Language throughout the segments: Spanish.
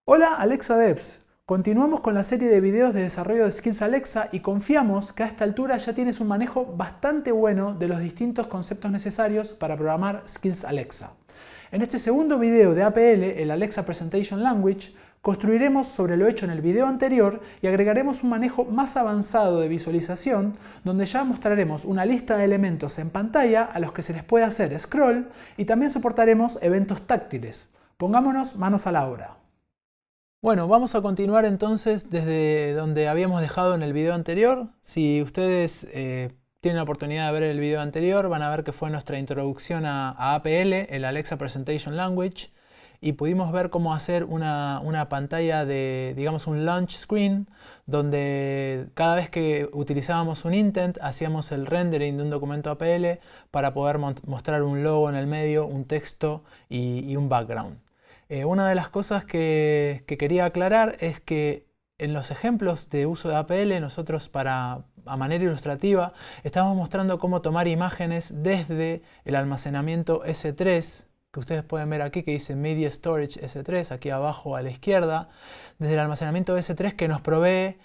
Hola Alexa Devs, continuamos con la serie de videos de desarrollo de Skills Alexa y confiamos que a esta altura ya tienes un manejo bastante bueno de los distintos conceptos necesarios para programar Skills Alexa. En este segundo video de APL, el Alexa Presentation Language, construiremos sobre lo hecho en el video anterior y agregaremos un manejo más avanzado de visualización donde ya mostraremos una lista de elementos en pantalla a los que se les puede hacer scroll y también soportaremos eventos táctiles. Pongámonos manos a la obra. Bueno, vamos a continuar entonces desde donde habíamos dejado en el video anterior. Si ustedes tienen la oportunidad de ver el video anterior, van a ver que fue nuestra introducción a APL, el Alexa Presentation Language, y pudimos ver cómo hacer una pantalla de, digamos, un launch screen, donde cada vez que utilizábamos un intent, hacíamos el rendering de un documento APL para poder mostrar un logo en el medio, un texto y un background. Una de las cosas que quería aclarar es que en los ejemplos de uso de APL nosotros a manera ilustrativa estamos mostrando cómo tomar imágenes desde el almacenamiento S3 que ustedes pueden ver aquí que dice Media Storage S3 aquí abajo a la izquierda, desde el almacenamiento S3 que nos provee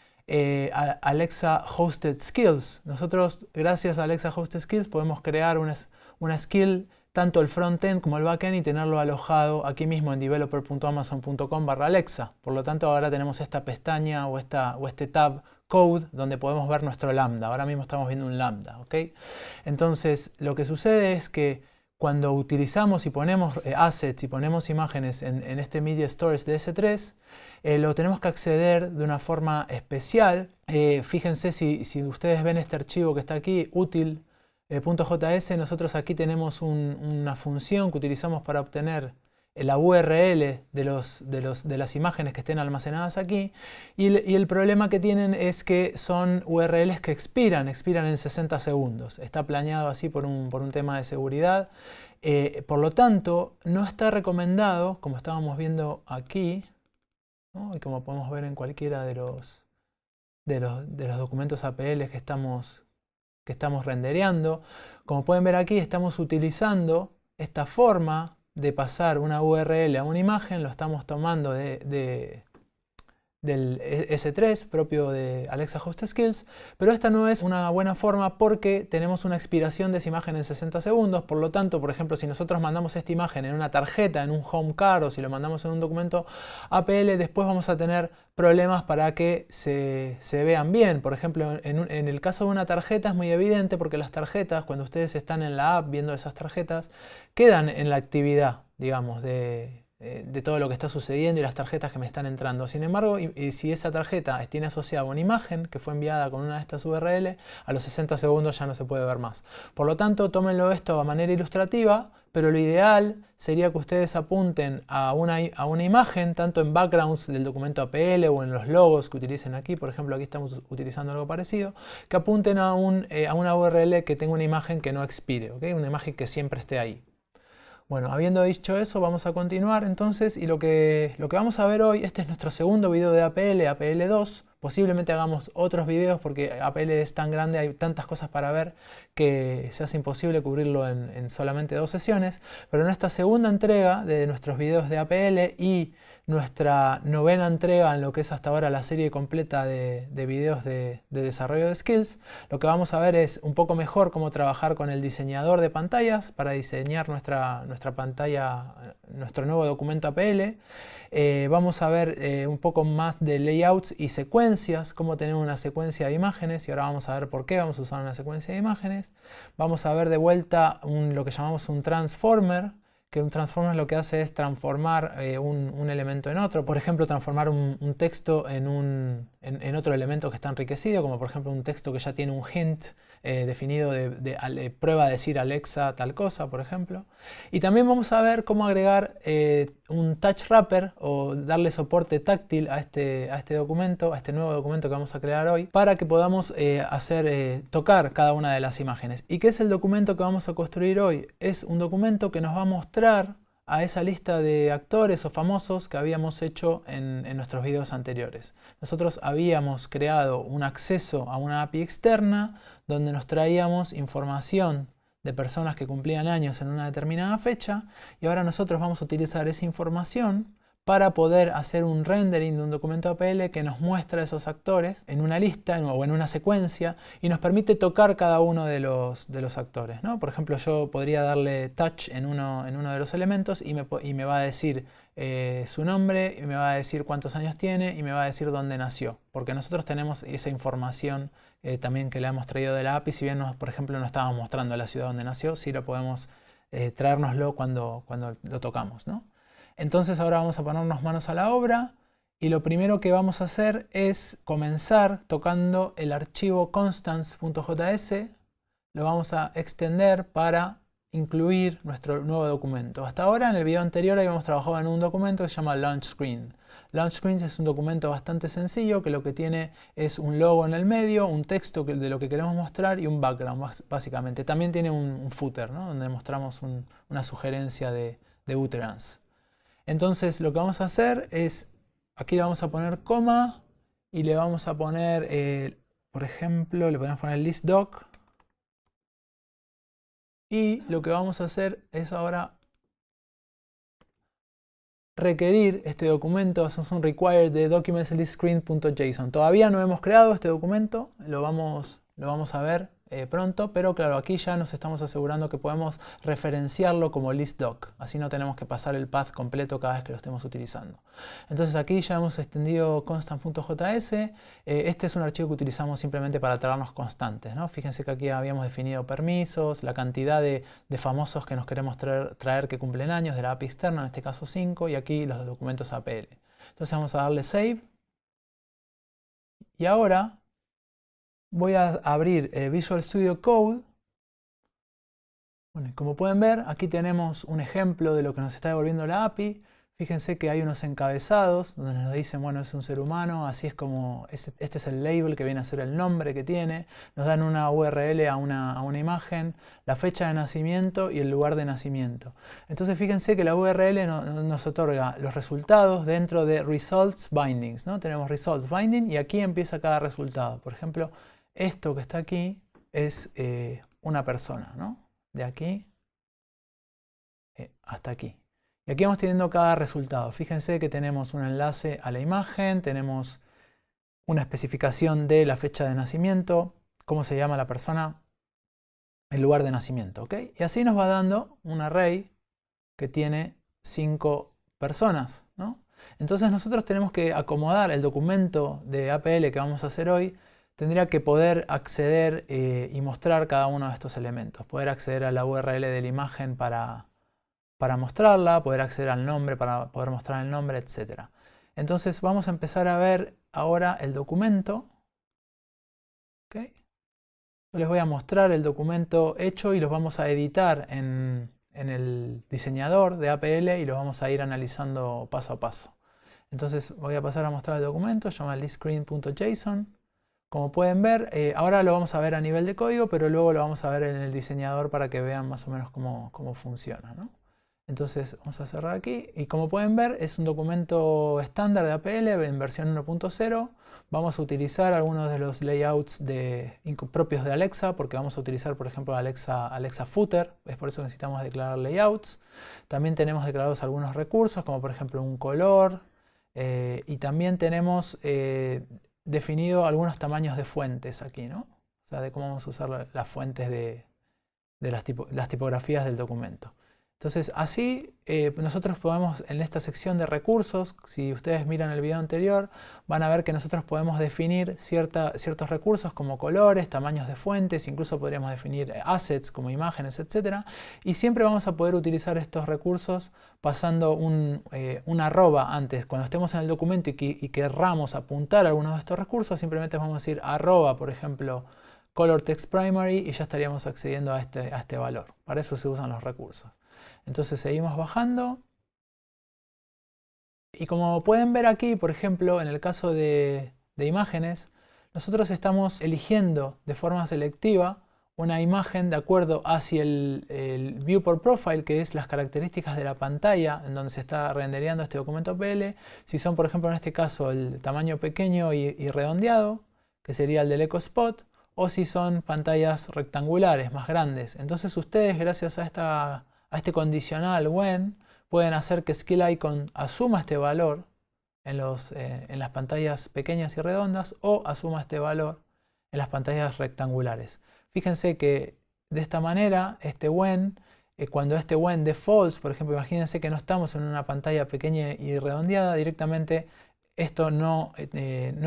Alexa Hosted Skills. Nosotros gracias a Alexa Hosted Skills podemos crear una skill tanto el frontend como el backend y tenerlo alojado aquí mismo en developer.amazon.com/Alexa. Por lo tanto, ahora tenemos esta pestaña o este tab Code donde podemos ver nuestro lambda. Ahora mismo estamos viendo un lambda, ¿ok? Entonces, lo que sucede es que cuando utilizamos y ponemos assets y ponemos imágenes en este Media Storage de S3, lo tenemos que acceder de una forma especial. Fíjense si ustedes ven este archivo que está aquí, útil. .js, nosotros aquí tenemos una función que utilizamos para obtener la URL de las imágenes que estén almacenadas aquí y el problema que tienen es que son URLs que expiran en 60 segundos. Está planeado así por un tema de seguridad. Por lo tanto, no está recomendado, como estábamos viendo aquí, ¿no? Y como podemos ver en cualquiera de los documentos APL que estamos rendereando. Como pueden ver aquí, estamos utilizando esta forma de pasar una URL a una imagen, lo estamos tomando del S3 propio de Alexa Hosted Skills, pero esta no es una buena forma porque tenemos una expiración de esa imagen en 60 segundos, por lo tanto, por ejemplo, si nosotros mandamos esta imagen en una tarjeta, en un home card o si lo mandamos en un documento APL, después vamos a tener problemas para que se vean bien. Por ejemplo, en el caso de una tarjeta es muy evidente porque las tarjetas, cuando ustedes están en la app viendo esas tarjetas, quedan en la actividad, digamos, de todo lo que está sucediendo y las tarjetas que me están entrando. Sin embargo, si esa tarjeta tiene asociada una imagen que fue enviada con una de estas URL, a los 60 segundos ya no se puede ver más. Por lo tanto, tómenlo esto a manera ilustrativa, pero lo ideal sería que ustedes apunten a una imagen, tanto en backgrounds del documento APL o en los logos que utilicen aquí, por ejemplo aquí estamos utilizando algo parecido, que apunten a una URL que tenga una imagen que no expire, ¿okay? Una imagen que siempre esté ahí. Bueno, habiendo dicho eso, vamos a continuar entonces y lo que vamos a ver hoy, este es nuestro segundo video de APL, APL 2. Posiblemente hagamos otros videos porque APL es tan grande, hay tantas cosas para ver que se hace imposible cubrirlo en solamente 2 sesiones. Pero en esta segunda entrega de nuestros videos de APL y nuestra novena entrega en lo que es hasta ahora la serie completa de videos de desarrollo de skills, lo que vamos a ver es un poco mejor cómo trabajar con el diseñador de pantallas para diseñar nuestra pantalla, nuestro nuevo documento APL. Vamos a ver un poco más de layouts y secuencias, cómo tener una secuencia de imágenes y ahora vamos a ver por qué vamos a usar una secuencia de imágenes. Vamos a ver de vuelta lo que llamamos un transformer, que un transformer lo que hace es transformar un elemento en otro. Por ejemplo, transformar un texto en otro elemento que está enriquecido, como por ejemplo un texto que ya tiene un hint definido de prueba a decir Alexa tal cosa, por ejemplo. Y también vamos a ver cómo agregar un touch wrapper o darle soporte táctil a este documento, a este nuevo documento que vamos a crear hoy, para que podamos tocar cada una de las imágenes. ¿Y qué es el documento que vamos a construir hoy? Es un documento que nos va a mostrar a esa lista de actores o famosos que habíamos hecho en nuestros videos anteriores. Nosotros habíamos creado un acceso a una API externa donde nos traíamos información de personas que cumplían años en una determinada fecha y ahora nosotros vamos a utilizar esa información para poder hacer un rendering de un documento APL que nos muestra esos actores en una lista o en una secuencia y nos permite tocar cada uno de los actores, ¿no? Por ejemplo, yo podría darle touch en uno de los elementos y me va a decir su nombre, y me va a decir cuántos años tiene y me va a decir dónde nació, porque nosotros tenemos esa información también que le hemos traído de la API. Si bien, por ejemplo, no estábamos mostrando la ciudad donde nació, sí lo podemos traérnoslo cuando lo tocamos, ¿no? Entonces ahora vamos a ponernos manos a la obra y lo primero que vamos a hacer es comenzar tocando el archivo constants.js. Lo vamos a extender para incluir nuestro nuevo documento. Hasta ahora, en el video anterior, habíamos trabajado en un documento que se llama Launch Screen. Launch Screen es un documento bastante sencillo que lo que tiene es un logo en el medio, un texto de lo que queremos mostrar y un background, básicamente. También tiene un footer, ¿no? Donde mostramos una sugerencia de utterance. Entonces lo que vamos a hacer es, aquí le vamos a poner coma y le vamos a poner, por ejemplo, le podemos poner listDoc. Y lo que vamos a hacer es ahora requerir este documento. Hacemos un require de documentsListScreen.json. Todavía no hemos creado este documento, lo vamos a ver pronto, pero claro, aquí ya nos estamos asegurando que podemos referenciarlo como listDoc. Así no tenemos que pasar el path completo cada vez que lo estemos utilizando. Entonces aquí ya hemos extendido constant.js. Este es un archivo que utilizamos simplemente para traernos constantes, ¿no? Fíjense que aquí habíamos definido permisos, la cantidad de famosos que nos queremos traer que cumplen años de la API externa, en este caso 5, y aquí los documentos APL. Entonces vamos a darle Save. Y ahora voy a abrir Visual Studio Code. Bueno, y como pueden ver, aquí tenemos un ejemplo de lo que nos está devolviendo la API. Fíjense que hay unos encabezados donde nos dicen, bueno, es un ser humano, así es como, este es el label que viene a ser el nombre que tiene. Nos dan una URL a una imagen, la fecha de nacimiento y el lugar de nacimiento. Entonces fíjense que la URL nos otorga los resultados dentro de Results Bindings, ¿no? Tenemos Results Binding y aquí empieza cada resultado. Por ejemplo, esto que está aquí es una persona, ¿no? De aquí hasta aquí. Y aquí vamos teniendo cada resultado. Fíjense que tenemos un enlace a la imagen, tenemos una especificación de la fecha de nacimiento, cómo se llama la persona, el lugar de nacimiento, ¿ok? Y así nos va dando un array que tiene 5 personas, ¿no? Entonces nosotros tenemos que acomodar el documento de APL que vamos a hacer hoy. Tendría que poder acceder y mostrar cada uno de estos elementos. Poder acceder a la URL de la imagen para mostrarla, poder acceder al nombre para poder mostrar el nombre, etc. Entonces vamos a empezar a ver ahora el documento. ¿Okay? Yo les voy a mostrar el documento hecho y los vamos a editar en el diseñador de APL y los vamos a ir analizando paso a paso. Entonces voy a pasar a mostrar el documento, se llama listscreen.json. Como pueden ver, ahora lo vamos a ver a nivel de código, pero luego lo vamos a ver en el diseñador para que vean más o menos cómo funciona, ¿no? Entonces vamos a cerrar aquí y como pueden ver es un documento estándar de APL en versión 1.0. Vamos a utilizar algunos de los layouts propios de Alexa porque vamos a utilizar por ejemplo Alexa Footer, es por eso que necesitamos declarar layouts. También tenemos declarados algunos recursos como por ejemplo un color y también tenemos definido algunos tamaños de fuentes aquí, ¿no? O sea, de cómo vamos a usar las fuentes de las tipografías del documento. Entonces así nosotros podemos en esta sección de recursos, si ustedes miran el video anterior, van a ver que nosotros podemos definir ciertos recursos como colores, tamaños de fuentes, incluso podríamos definir assets como imágenes, etc. Y siempre vamos a poder utilizar estos recursos pasando un arroba antes. Cuando estemos en el documento y querramos apuntar a alguno de estos recursos, simplemente vamos a decir arroba, por ejemplo, color text primary y ya estaríamos accediendo a este valor. Para eso se usan los recursos. Entonces seguimos bajando y como pueden ver aquí, por ejemplo, en el caso de imágenes, nosotros estamos eligiendo de forma selectiva una imagen de acuerdo hacia el viewport profile, que es las características de la pantalla en donde se está rendereando este documento APL. Si son, por ejemplo, en este caso el tamaño pequeño y redondeado, que sería el del EcoSpot, o si son pantallas rectangulares más grandes. Entonces ustedes, gracias a este condicional when, pueden hacer que SkillIcon asuma este valor en las pantallas pequeñas y redondas o asuma este valor en las pantallas rectangulares. Fíjense que de esta manera, cuando este when de false, por ejemplo, imagínense que no estamos en una pantalla pequeña y redondeada, directamente esto no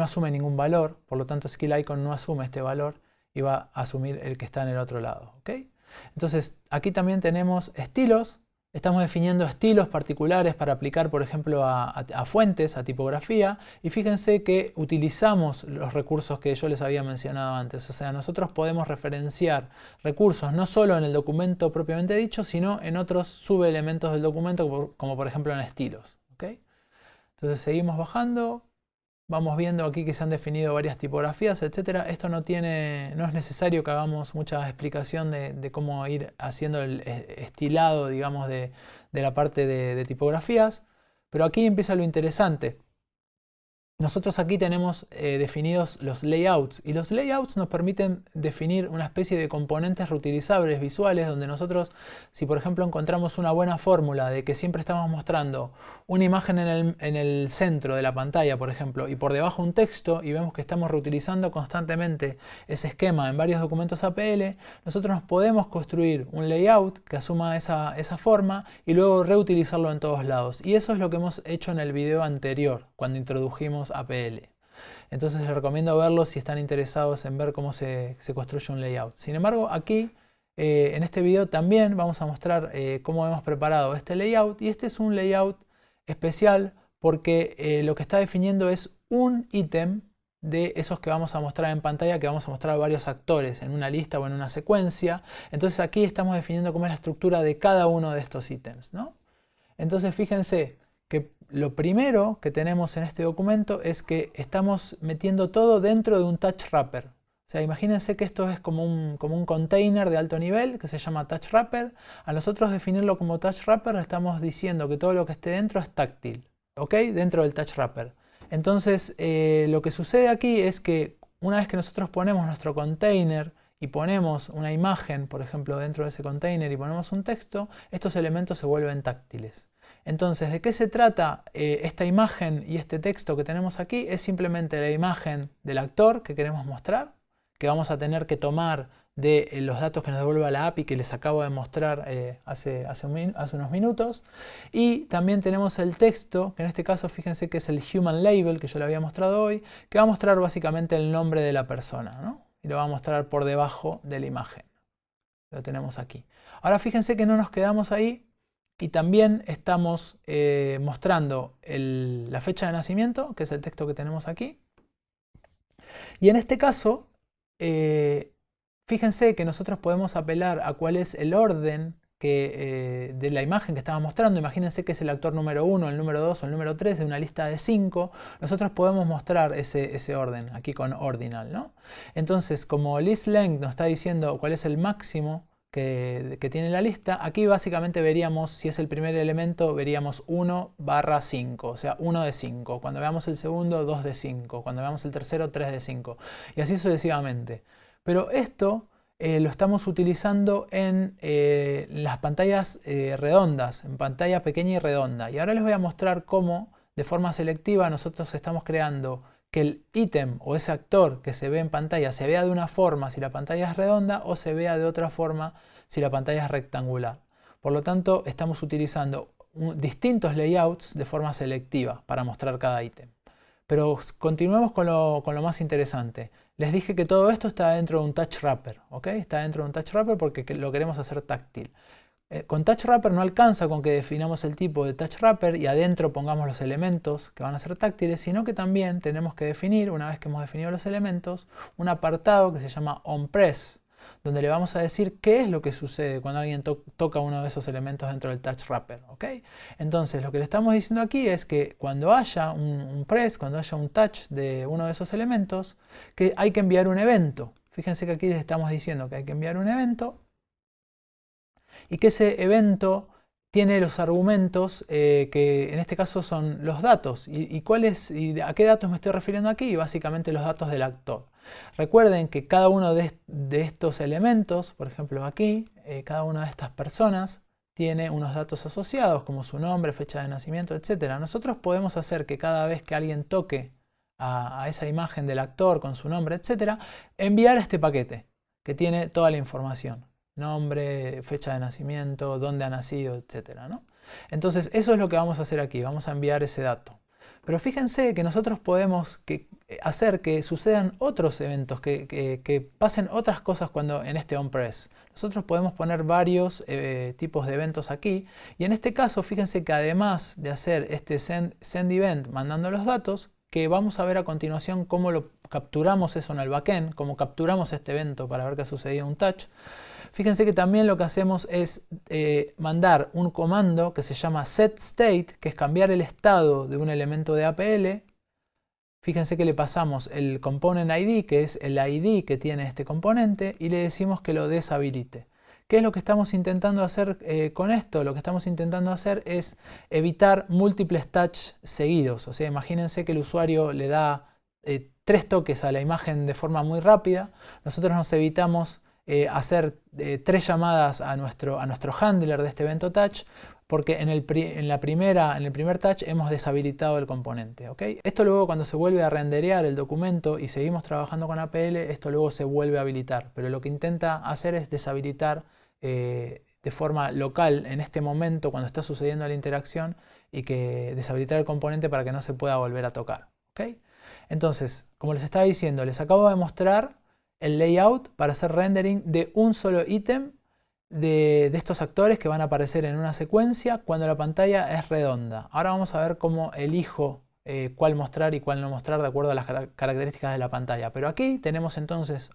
asume ningún valor, por lo tanto SkillIcon no asume este valor y va a asumir el que está en el otro lado. ¿Okay? Entonces aquí también tenemos estilos. Estamos definiendo estilos particulares para aplicar, por ejemplo, a fuentes, a tipografía. Y fíjense que utilizamos los recursos que yo les había mencionado antes. O sea, nosotros podemos referenciar recursos no solo en el documento propiamente dicho, sino en otros subelementos del documento, como por ejemplo en estilos. ¿Okay? Entonces seguimos bajando. Vamos viendo aquí que se han definido varias tipografías, etc. Esto no es necesario que hagamos mucha explicación de cómo ir haciendo el estilado, digamos, de la parte de tipografías. Pero aquí empieza lo interesante. Nosotros aquí tenemos definidos los layouts, y los layouts nos permiten definir una especie de componentes reutilizables visuales, donde nosotros, si por ejemplo encontramos una buena fórmula de que siempre estamos mostrando una imagen en el centro de la pantalla, por ejemplo, y por debajo un texto, y vemos que estamos reutilizando constantemente ese esquema en varios documentos APL, nosotros nos podemos construir un layout que asuma esa forma y luego reutilizarlo en todos lados. Y eso es lo que hemos hecho en el video anterior, cuando introdujimos APL. Entonces les recomiendo verlo si están interesados en ver cómo se construye un layout. Sin embargo, aquí en este video también vamos a mostrar cómo hemos preparado este layout, y este es un layout especial porque lo que está definiendo es un ítem de esos que vamos a mostrar en pantalla, que vamos a mostrar varios actores en una lista o en una secuencia. Entonces aquí estamos definiendo cómo es la estructura de cada uno de estos ítems, ¿no? Entonces fíjense que lo primero que tenemos en este documento es que estamos metiendo todo dentro de un touch wrapper. O sea, imagínense que esto es como un container de alto nivel que se llama touch wrapper. A nosotros definirlo como touch wrapper estamos diciendo que todo lo que esté dentro es táctil, ¿ok? Dentro del touch wrapper. Entonces lo que sucede aquí es que una vez que nosotros ponemos nuestro container y ponemos una imagen, por ejemplo, dentro de ese container y ponemos un texto, estos elementos se vuelven táctiles. Entonces, ¿de qué se trata esta imagen y este texto que tenemos aquí? Es simplemente la imagen del actor que queremos mostrar, que vamos a tener que tomar de los datos que nos devuelve la API que les acabo de mostrar hace unos minutos. Y también tenemos el texto, que en este caso fíjense que es el Human Label que yo le había mostrado hoy, que va a mostrar básicamente el nombre de la persona, ¿no? Y lo va a mostrar por debajo de la imagen. Lo tenemos aquí. Ahora fíjense que no nos quedamos ahí. Y también estamos mostrando la fecha de nacimiento, que es el texto que tenemos aquí. Y en este caso, fíjense que nosotros podemos apelar a cuál es el orden de la imagen que estaba mostrando. Imagínense que es el actor número 1, el número 2 o el número 3 de una lista de 5. Nosotros podemos mostrar ese orden aquí con ordinal, ¿no? Entonces, como listLength nos está diciendo cuál es el máximo que tiene la lista, aquí básicamente veríamos, si es el primer elemento, veríamos 1/5, o sea 1 de 5. Cuando veamos el segundo, 2 de 5. Cuando veamos el tercero, 3 de 5. Y así sucesivamente. Pero esto lo estamos utilizando en las pantallas redondas, en pantalla pequeña y redonda. Y ahora les voy a mostrar cómo, de forma selectiva, nosotros estamos creando que el ítem o ese actor que se ve en pantalla se vea de una forma si la pantalla es redonda o se vea de otra forma si la pantalla es rectangular. Por lo tanto, estamos utilizando distintos layouts de forma selectiva para mostrar cada ítem. Pero continuemos con lo más interesante. Les dije que todo esto está dentro de un touch wrapper, ¿ok? Está dentro de un touch wrapper porque lo queremos hacer táctil. Con touch wrapper no alcanza con que definamos el tipo de touch wrapper y adentro pongamos los elementos que van a ser táctiles, sino que también tenemos que definir, una vez que hemos definido los elementos, un apartado que se llama onPress, donde le vamos a decir qué es lo que sucede cuando alguien toca uno de esos elementos dentro del touch wrapper, ¿ok? Entonces lo que le estamos diciendo aquí es que cuando haya un press, cuando haya un touch de uno de esos elementos, que hay que enviar un evento. Fíjense que aquí les estamos diciendo que hay que enviar un evento y que ese evento tiene los argumentos que en este caso son los datos. ¿Y a qué datos me estoy refiriendo aquí? Básicamente los datos del actor. Recuerden que cada uno de estos elementos, por ejemplo aquí, cada una de estas personas tiene unos datos asociados como su nombre, fecha de nacimiento, etc. Nosotros podemos hacer que cada vez que alguien toque a esa imagen del actor con su nombre, etc., enviar este paquete que tiene toda la información. Nombre, fecha de nacimiento, dónde ha nacido, etc., ¿no? Entonces eso es lo que vamos a hacer aquí, vamos a enviar ese dato. Pero fíjense que nosotros podemos hacer que sucedan otros eventos, que pasen otras cosas cuando en este onPress. Nosotros podemos poner varios tipos de eventos aquí, y en este caso fíjense que además de hacer este send event mandando los datos, que vamos a ver a continuación cómo lo capturamos eso en el backend, cómo capturamos este evento para ver qué ha sucedido en un touch. Fíjense que también lo que hacemos es mandar un comando que se llama setState, que es cambiar el estado de un elemento de APL. Fíjense que le pasamos el component ID, que es el ID que tiene este componente, y le decimos que lo deshabilite. ¿Qué es lo que estamos intentando hacer con esto? Lo que estamos intentando hacer es evitar múltiples touch seguidos. O sea, imagínense que el usuario le da 3 toques a la imagen de forma muy rápida. Nosotros nos evitamos hacer 3 llamadas a nuestro handler de este evento touch, porque en el primer touch hemos deshabilitado el componente, ¿okay? Esto luego, cuando se vuelve a renderear el documento y seguimos trabajando con APL, esto luego se vuelve a habilitar, pero lo que intenta hacer es deshabilitar de forma local en este momento cuando está sucediendo la interacción, y que deshabilitar el componente para que no se pueda volver a tocar, ¿okay? Entonces, como les estaba diciendo, les acabo de mostrar el layout para hacer rendering de un solo ítem de estos actores que van a aparecer en una secuencia cuando la pantalla es redonda. Ahora vamos a ver cómo elijo cuál mostrar y cuál no mostrar de acuerdo a las características de la pantalla. Pero aquí tenemos entonces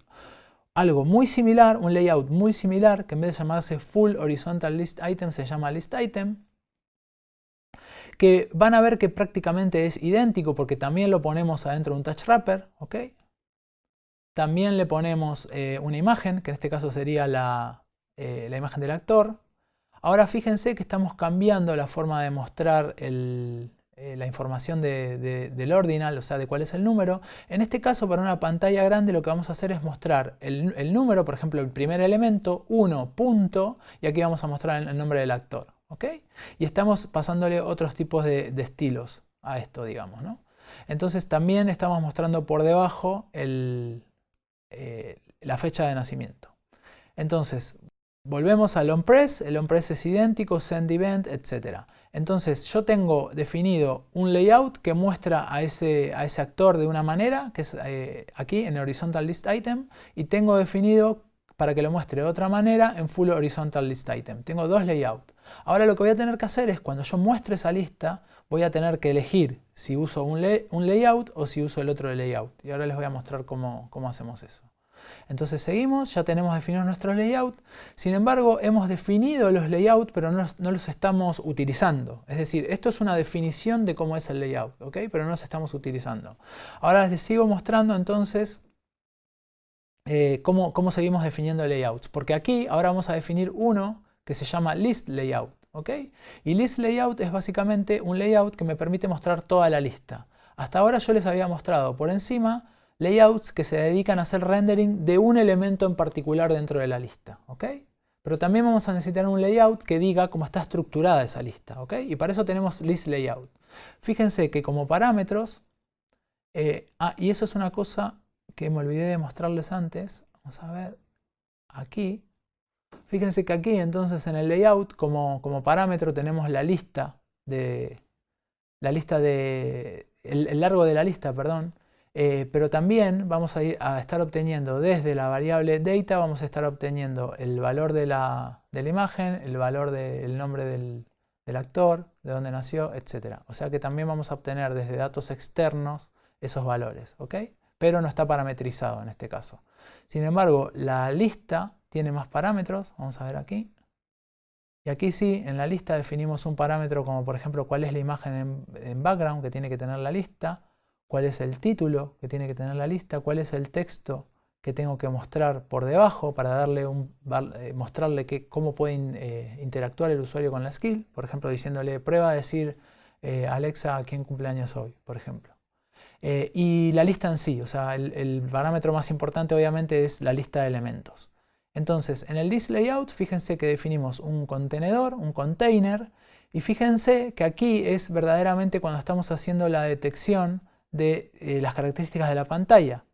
algo muy similar, un layout muy similar, que en vez de llamarse Full Horizontal List Item se llama List Item, que van a ver que prácticamente es idéntico porque también lo ponemos adentro de un touch wrapper, ¿ok? También le ponemos una imagen, que en este caso sería la imagen del actor. Ahora fíjense que estamos cambiando la forma de mostrar la información del ordinal, o sea, de cuál es el número. En este caso, para una pantalla grande, lo que vamos a hacer es mostrar el número, por ejemplo, el primer elemento, 1, punto, y aquí vamos a mostrar el nombre del actor, ¿ok? Y estamos pasándole otros tipos de estilos a esto, digamos, ¿no? Entonces también estamos mostrando por debajo la fecha de nacimiento. Entonces, volvemos al onPress. El onPress es idéntico, send event, etc. Entonces yo tengo definido un layout que muestra a ese actor de una manera, que es aquí en Horizontal List Item, y tengo definido para que lo muestre de otra manera en Full Horizontal List Item. Tengo 2 layouts. Ahora lo que voy a tener que hacer es, cuando yo muestre esa lista, voy a tener que elegir si uso un layout o si uso el otro layout. Y ahora les voy a mostrar cómo hacemos eso. Entonces seguimos, ya tenemos definidos nuestros layouts. Sin embargo, hemos definido los layouts, pero no los estamos utilizando. Es decir, esto es una definición de cómo es el layout, ¿ok? Pero no los estamos utilizando. Ahora les sigo mostrando entonces cómo seguimos definiendo layouts. Porque aquí ahora vamos a definir uno que se llama List Layout, ¿ok? Y List Layout es básicamente un layout que me permite mostrar toda la lista. Hasta ahora yo les había mostrado por encima layouts que se dedican a hacer rendering de un elemento en particular dentro de la lista, ¿ok? Pero también vamos a necesitar un layout que diga cómo está estructurada esa lista, ¿ok? Y para eso tenemos List Layout. Fíjense que como parámetros, y eso es una cosa que me olvidé de mostrarles antes, vamos a ver aquí. Fíjense que aquí entonces en el layout como parámetro tenemos el largo de la lista, perdón. Pero también vamos a estar obteniendo desde la variable data, vamos a estar obteniendo el valor de la imagen, el valor del nombre del actor, de dónde nació, etc. O sea que también vamos a obtener desde datos externos esos valores, ¿ok? Pero no está parametrizado en este caso. Sin embargo, la lista tiene más parámetros, vamos a ver aquí. Y aquí sí, en la lista definimos un parámetro como por ejemplo cuál es la imagen en background que tiene que tener la lista, cuál es el título que tiene que tener la lista, cuál es el texto que tengo que mostrar por debajo para mostrarle cómo puede interactuar el usuario con la skill. Por ejemplo, diciéndole prueba a decir Alexa, ¿quién cumpleaños hoy? Por ejemplo. Y la lista en sí, o sea, el parámetro más importante obviamente es la lista de elementos. Entonces, en el list layout, fíjense que definimos un contenedor, un container, y fíjense que aquí es verdaderamente cuando estamos haciendo la detección de las características de la pantalla.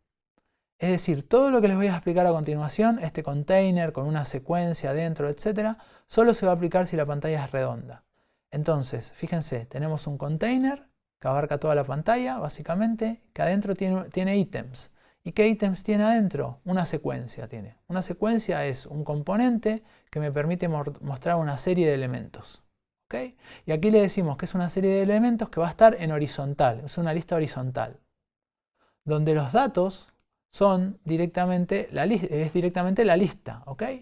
Es decir, todo lo que les voy a explicar a continuación, este container con una secuencia dentro, etc., solo se va a aplicar si la pantalla es redonda. Entonces, fíjense, tenemos un container que abarca toda la pantalla, básicamente, que adentro tiene ítems. ¿Y qué ítems tiene adentro? Una secuencia tiene. Una secuencia es un componente que me permite mostrar una serie de elementos. ¿Okay? Y aquí le decimos que es una serie de elementos que va a estar en horizontal, es una lista horizontal, donde los datos son directamente la lista. ¿Okay?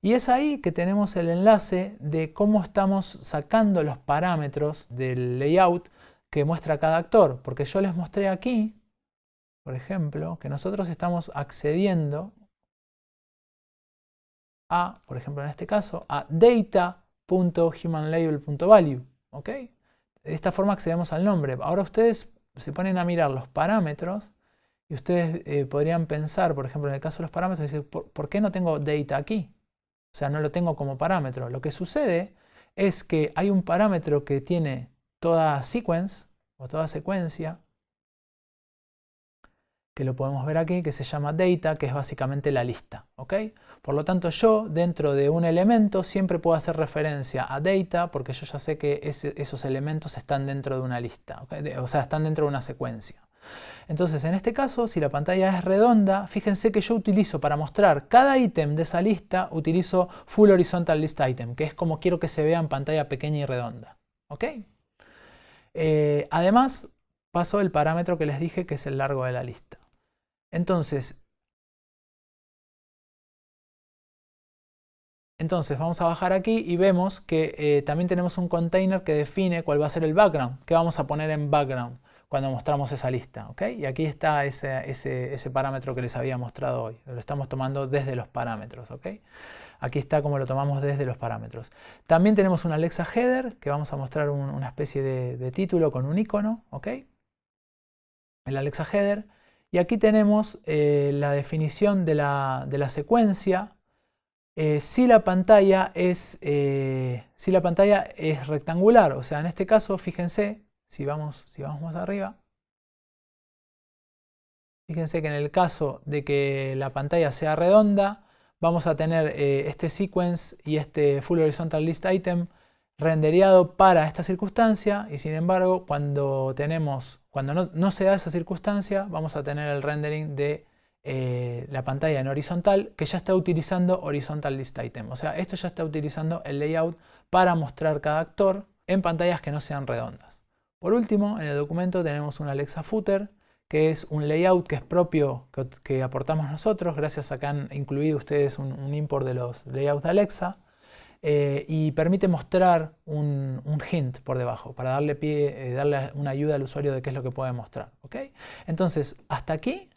Y es ahí que tenemos el enlace de cómo estamos sacando los parámetros del layout que muestra cada actor, porque yo les mostré aquí, por ejemplo, que nosotros estamos accediendo a, por ejemplo en este caso, a data.humanLabel.value. ¿Ok? De esta forma accedemos al nombre. Ahora ustedes se ponen a mirar los parámetros y ustedes podrían pensar, por ejemplo, en el caso de los parámetros, decir, ¿por qué no tengo data aquí? O sea, no lo tengo como parámetro. Lo que sucede es que hay un parámetro que tiene toda sequence o toda secuencia, que lo podemos ver aquí, que se llama data, que es básicamente la lista. ¿Ok? Por lo tanto, yo dentro de un elemento siempre puedo hacer referencia a data porque yo ya sé que esos elementos están dentro de una lista. ¿Okay? O sea, están dentro de una secuencia. Entonces, en este caso, si la pantalla es redonda, fíjense que yo utilizo para mostrar cada ítem de esa lista, utilizo Full Horizontal List Item, que es como quiero que se vea en pantalla pequeña y redonda. ¿Ok? Además, paso el parámetro que les dije, que es el largo de la lista. Entonces vamos a bajar aquí y vemos que también tenemos un container que define cuál va a ser el background, qué vamos a poner en background cuando mostramos esa lista. ¿Okay? Y aquí está ese parámetro que les había mostrado hoy. Lo estamos tomando desde los parámetros. ¿Okay? Aquí está como lo tomamos desde los parámetros. También tenemos un Alexa header, que vamos a mostrar una especie de título con un icono. ¿Okay? El Alexa header. Y aquí tenemos la definición de la secuencia. Si la pantalla es rectangular, o sea, en este caso, fíjense, si vamos más arriba, fíjense que en el caso de que la pantalla sea redonda, vamos a tener este sequence y este Full Horizontal List Item rendereado para esta circunstancia, y sin embargo, cuando no se da esa circunstancia, vamos a tener el rendering de la pantalla en horizontal, que ya está utilizando Horizontal List Item. O sea, esto ya está utilizando el layout para mostrar cada actor en pantallas que no sean redondas. Por último, en el documento tenemos un Alexa Footer, que es un layout que es propio, que aportamos nosotros, gracias a que han incluido ustedes un import de los layouts de Alexa, y permite mostrar un hint por debajo, para darle una ayuda al usuario de qué es lo que puede mostrar. ¿Okay? Entonces, hasta aquí,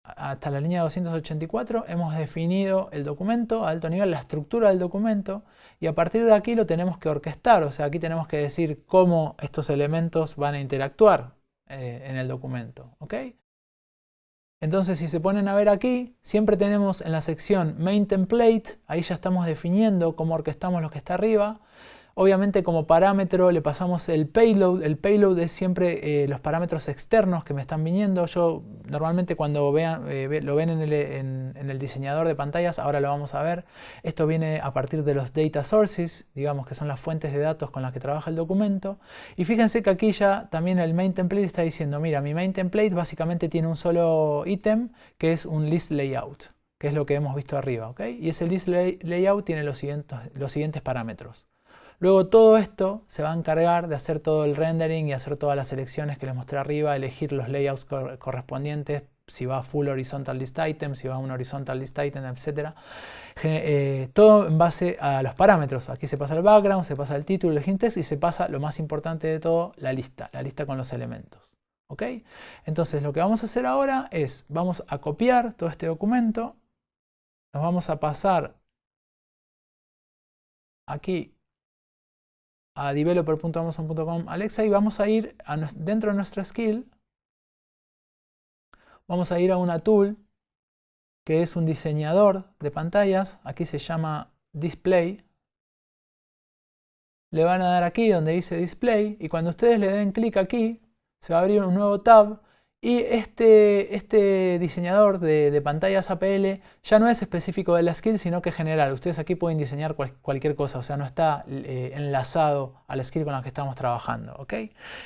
hasta la línea 284, hemos definido el documento a alto nivel, la estructura del documento, y a partir de aquí lo tenemos que orquestar. O sea, aquí tenemos que decir cómo estos elementos van a interactuar en el documento. ¿Okay? Entonces, si se ponen a ver aquí, siempre tenemos en la sección Main Template, ahí ya estamos definiendo cómo orquestamos lo que está arriba. Obviamente, como parámetro le pasamos el payload. El payload es siempre los parámetros externos que me están viniendo. Yo normalmente cuando lo ven en el diseñador de pantallas, ahora lo vamos a ver. Esto viene a partir de los data sources, digamos que son las fuentes de datos con las que trabaja el documento. Y fíjense que aquí ya también el main template está diciendo, mira, mi main template básicamente tiene un solo ítem, que es un list layout, que es lo que hemos visto arriba. ¿Okay? Y ese list layout tiene los siguientes parámetros. Luego todo esto se va a encargar de hacer todo el rendering y hacer todas las selecciones que les mostré arriba, elegir los layouts correspondientes, si va a full horizontal list item, si va a un horizontal list item, etc. Todo en base a los parámetros. Aquí se pasa el background, se pasa el título, el hint text y se pasa lo más importante de todo, la lista con los elementos. ¿Ok? Entonces lo que vamos a hacer ahora es, vamos a copiar todo este documento, nos vamos a pasar aquí a developer.amazon.com Alexa y vamos a ir dentro de nuestra skill, vamos a ir a una tool que es un diseñador de pantallas. Aquí se llama Display. Le van a dar aquí donde dice Display y cuando ustedes le den clic aquí se va a abrir un nuevo tab y este diseñador de pantallas APL ya no es específico de la skill sino que general. Ustedes aquí pueden diseñar cualquier cosa, o sea, no está enlazado a la skill con la que estamos trabajando, ¿ok?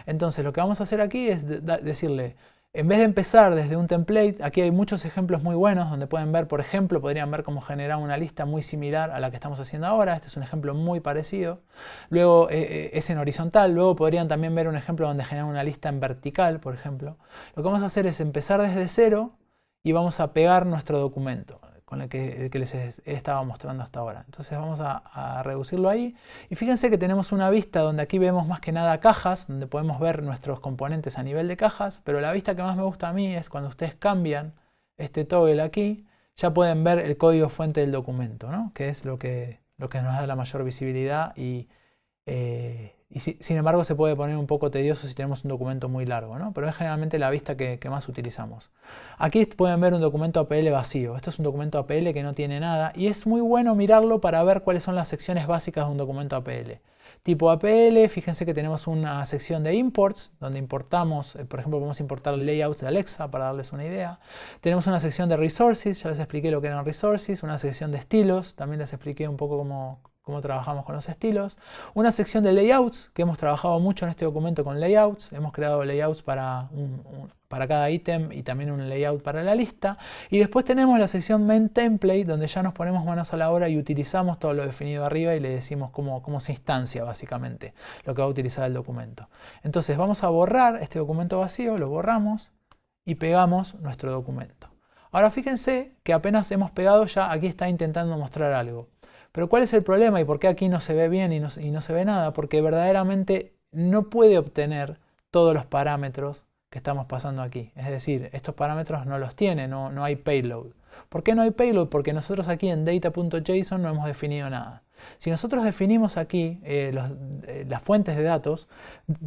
Entonces lo que vamos a hacer aquí es decirle, en vez de empezar desde un template, aquí hay muchos ejemplos muy buenos donde pueden ver, por ejemplo, podrían ver cómo generar una lista muy similar a la que estamos haciendo ahora. Este es un ejemplo muy parecido. Luego es en horizontal. Luego podrían también ver un ejemplo donde generan una lista en vertical, por ejemplo. Lo que vamos a hacer es empezar desde cero y vamos a pegar nuestro documento con el que les estaba mostrando hasta ahora. Entonces vamos a reducirlo ahí. Y fíjense que tenemos una vista donde aquí vemos más que nada cajas, donde podemos ver nuestros componentes a nivel de cajas, pero la vista que más me gusta a mí es cuando ustedes cambian este toggle aquí, ya pueden ver el código fuente del documento, ¿no? Que es lo que nos da la mayor visibilidad y sin embargo se puede poner un poco tedioso si tenemos un documento muy largo, ¿no? Pero es generalmente la vista que más utilizamos. Aquí pueden ver un documento APL vacío. Esto es un documento APL que no tiene nada y es muy bueno mirarlo para ver cuáles son las secciones básicas de un documento APL. Tipo APL, fíjense que tenemos una sección de imports, donde importamos, por ejemplo, podemos importar layouts de Alexa para darles una idea. Tenemos una sección de resources, ya les expliqué lo que eran resources, una sección de estilos, también les expliqué un poco cómo trabajamos con los estilos. Una sección de layouts, que hemos trabajado mucho en este documento con layouts. Hemos creado layouts para cada ítem y también un layout para la lista. Y después tenemos la sección main template, donde ya nos ponemos manos a la obra y utilizamos todo lo definido arriba y le decimos cómo se instancia básicamente lo que va a utilizar el documento. Entonces vamos a borrar este documento vacío, lo borramos y pegamos nuestro documento. Ahora fíjense que apenas hemos pegado ya aquí está intentando mostrar algo. Pero ¿cuál es el problema y por qué aquí no se ve bien y no se ve nada? Porque verdaderamente no puede obtener todos los parámetros que estamos pasando aquí. Es decir, estos parámetros no los tiene, no hay payload. ¿Por qué no hay payload? Porque nosotros aquí en data.json no hemos definido nada. Si nosotros definimos aquí las fuentes de datos,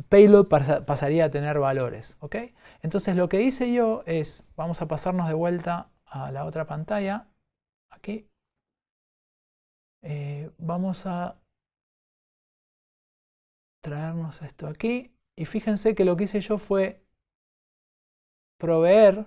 payload pasaría a tener valores, ¿ok? Entonces lo que hice yo es, vamos a pasarnos de vuelta a la otra pantalla, aquí. Vamos a traernos esto aquí y fíjense que lo que hice yo fue proveer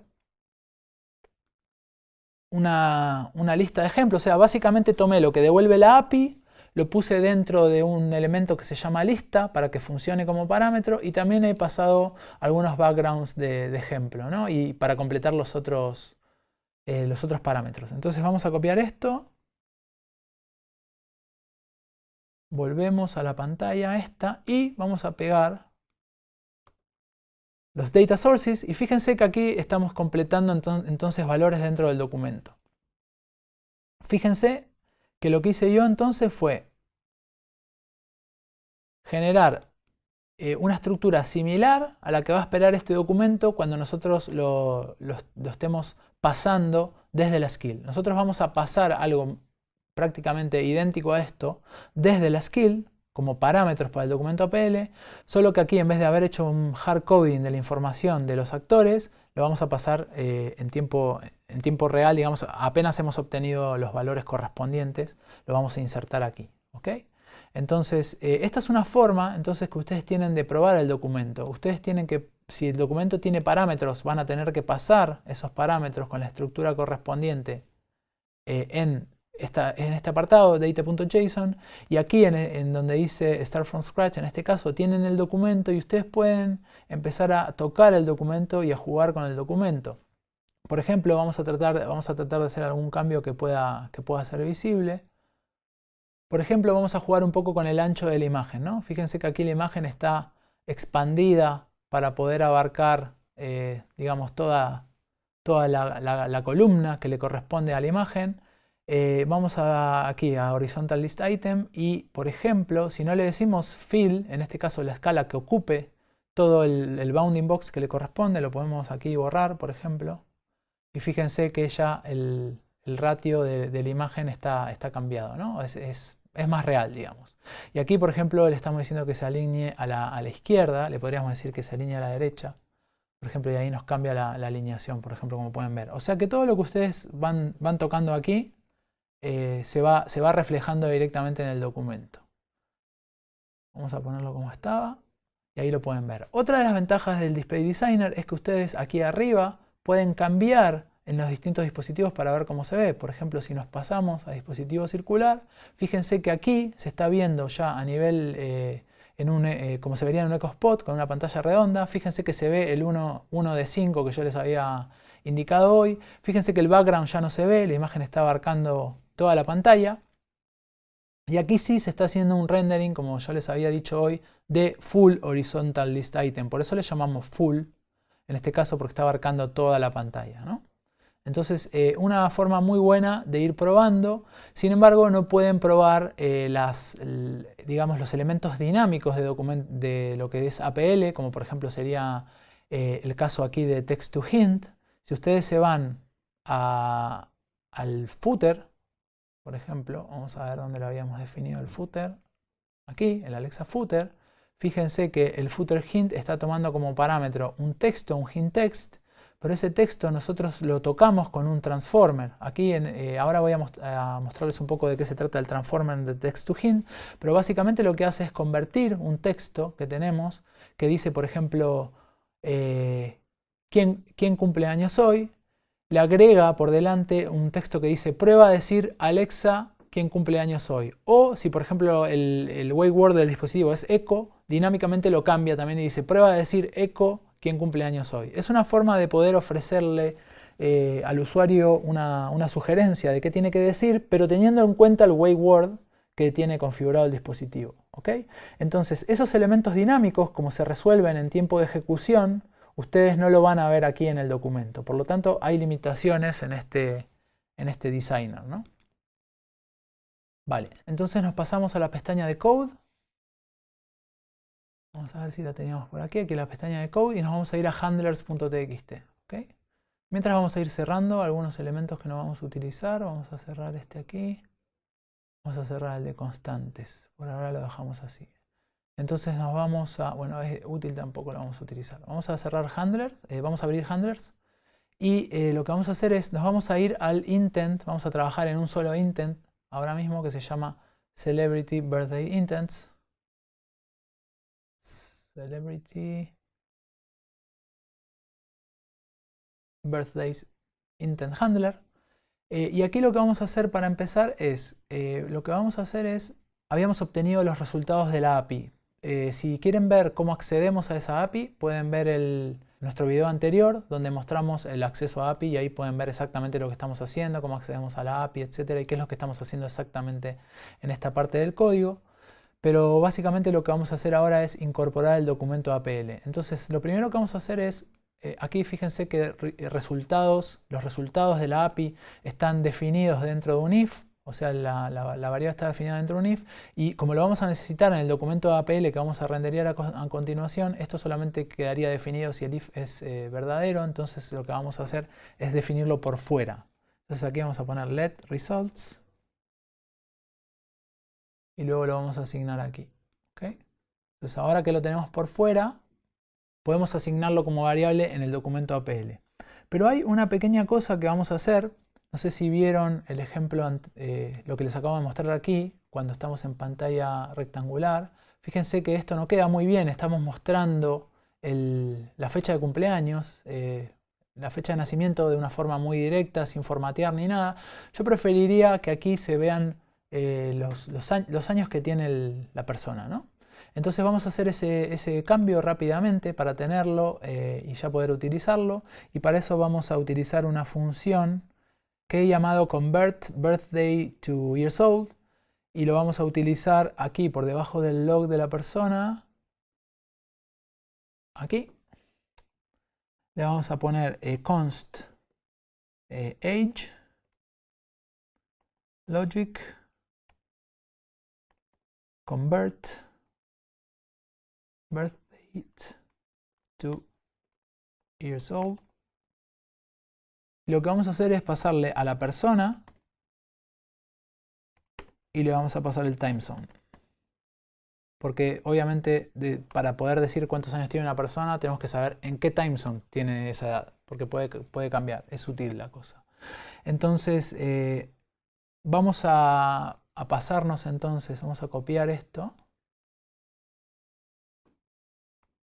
una lista de ejemplos. O sea, básicamente tomé lo que devuelve la API, lo puse dentro de un elemento que se llama lista para que funcione como parámetro y también he pasado algunos backgrounds de ejemplo, ¿no? Y para completar los otros parámetros. Entonces vamos a copiar esto. Volvemos a la pantalla esta y vamos a pegar los data sources y fíjense que aquí estamos completando entonces valores dentro del documento. Fíjense que lo que hice yo entonces fue generar una estructura similar a la que va a esperar este documento cuando nosotros lo estemos pasando desde la skill. Nosotros vamos a pasar algo prácticamente idéntico a esto desde la skill como parámetros para el documento APL, solo que aquí en vez de haber hecho un hard coding de la información de los actores, lo vamos a pasar en tiempo real, digamos, apenas hemos obtenido los valores correspondientes, lo vamos a insertar aquí, ¿ok? Entonces, esta es una forma entonces que ustedes tienen de probar el documento. Ustedes tienen que, si el documento tiene parámetros, van a tener que pasar esos parámetros con la estructura correspondiente en este apartado data.json y aquí en donde dice Start from Scratch, en este caso tienen el documento y ustedes pueden empezar a tocar el documento y a jugar con el documento. Por ejemplo, vamos a tratar de hacer algún cambio que pueda ser visible. Por ejemplo, vamos a jugar un poco con el ancho de la imagen, ¿no? Fíjense que aquí la imagen está expandida para poder abarcar, digamos, toda la columna que le corresponde a la imagen. Vamos aquí a Horizontal List Item y, por ejemplo, si no le decimos Fill, en este caso la escala que ocupe todo el bounding box que le corresponde, lo podemos aquí borrar, por ejemplo. Y fíjense que ya el ratio de la imagen está cambiado, ¿no? Es más real, digamos. Y aquí, por ejemplo, le estamos diciendo que se alinee a la izquierda, le podríamos decir que se alinee a la derecha. Por ejemplo, y ahí nos cambia la alineación, por ejemplo, como pueden ver. O sea que todo lo que ustedes van tocando aquí se va reflejando directamente en el documento. Vamos a ponerlo como estaba y ahí lo pueden ver. Otra de las ventajas del Display Designer es que ustedes aquí arriba pueden cambiar en los distintos dispositivos para ver cómo se ve. Por ejemplo, si nos pasamos a dispositivo circular, fíjense que aquí se está viendo ya a nivel, como se vería en un EcoSpot con una pantalla redonda. Fíjense que se ve el 1 de 5 que yo les había indicado hoy. Fíjense que el background ya no se ve, la imagen está abarcando toda la pantalla. Y aquí sí se está haciendo un rendering, como yo les había dicho hoy, de Full Horizontal List Item. Por eso le llamamos Full, en este caso porque está abarcando toda la pantalla, ¿no? Entonces, una forma muy buena de ir probando. Sin embargo, no pueden probar digamos, los elementos dinámicos de lo que es APL, como por ejemplo sería el caso aquí de Text to Hint. Si ustedes se van al footer, por ejemplo, vamos a ver dónde lo habíamos definido el footer. Aquí, el Alexa Footer. Fíjense que el footer hint está tomando como parámetro un texto, un hint text, pero ese texto nosotros lo tocamos con un transformer. Aquí ahora voy a mostrarles un poco de qué se trata el transformer de text to hint, pero básicamente lo que hace es convertir un texto que tenemos, que dice, por ejemplo, ¿quién cumple años hoy? Le agrega por delante un texto que dice prueba a decir Alexa quién cumple años hoy. O si por ejemplo el wake word del dispositivo es echo, dinámicamente lo cambia también y dice prueba a decir echo quién cumple años hoy. Es una forma de poder ofrecerle al usuario una sugerencia de qué tiene que decir, pero teniendo en cuenta el wake word que tiene configurado el dispositivo. ¿Okay? Entonces esos elementos dinámicos, como se resuelven en tiempo de ejecución, ustedes no lo van a ver aquí en el documento. Por lo tanto, hay limitaciones en este designer, ¿no? Vale, entonces nos pasamos a la pestaña de Code. Vamos a ver si la teníamos por aquí. Aquí la pestaña de Code y nos vamos a ir a handlers.txt. ¿Okay? Mientras vamos a ir cerrando algunos elementos que no vamos a utilizar. Vamos a cerrar este aquí. Vamos a cerrar el de constantes. Por ahora lo dejamos así. Entonces nos vamos a, bueno, es útil, tampoco lo vamos a utilizar. Vamos a cerrar handlers, vamos a abrir handlers y lo que vamos a hacer es, nos vamos a ir al intent, vamos a trabajar en un solo intent ahora mismo que se llama Celebrity Birthday Intents. Celebrity Birthdays Intent Handler. Y aquí lo que vamos a hacer para empezar es, habíamos obtenido los resultados de la API. Si quieren ver cómo accedemos a esa API, pueden ver nuestro video anterior donde mostramos el acceso a API y ahí pueden ver exactamente lo que estamos haciendo, cómo accedemos a la API, etcétera, y qué es lo que estamos haciendo exactamente en esta parte del código. Pero básicamente lo que vamos a hacer ahora es incorporar el documento APL. Entonces lo primero que vamos a hacer es, aquí fíjense que los resultados de la API están definidos dentro de un if. O sea, la variable está definida dentro de un if y como lo vamos a necesitar en el documento APL que vamos a renderear a continuación, esto solamente quedaría definido si el if es verdadero, entonces lo que vamos a hacer es definirlo por fuera. Entonces aquí vamos a poner let results y luego lo vamos a asignar aquí. ¿Okay? Entonces ahora que lo tenemos por fuera, podemos asignarlo como variable en el documento APL. Pero hay una pequeña cosa que vamos a hacer. No sé si vieron el ejemplo, lo que les acabo de mostrar aquí, cuando estamos en pantalla rectangular. Fíjense que esto no queda muy bien. Estamos mostrando la fecha de cumpleaños, la fecha de nacimiento de una forma muy directa, sin formatear ni nada. Yo preferiría que aquí se vean los años que tiene la persona, ¿no? Entonces vamos a hacer ese cambio rápidamente para tenerlo y ya poder utilizarlo. Y para eso vamos a utilizar una función que he llamado convert birthday to years old. Y lo vamos a utilizar aquí por debajo del log de la persona. Aquí. Le vamos a poner const age logic convert birthday to years old. Y lo que vamos a hacer es pasarle a la persona y le vamos a pasar el time zone. porque obviamente para poder decir cuántos años tiene una persona tenemos que saber en qué time zone tiene esa edad, porque puede cambiar, es sutil la cosa. Entonces vamos a pasarnos entonces, vamos a copiar esto.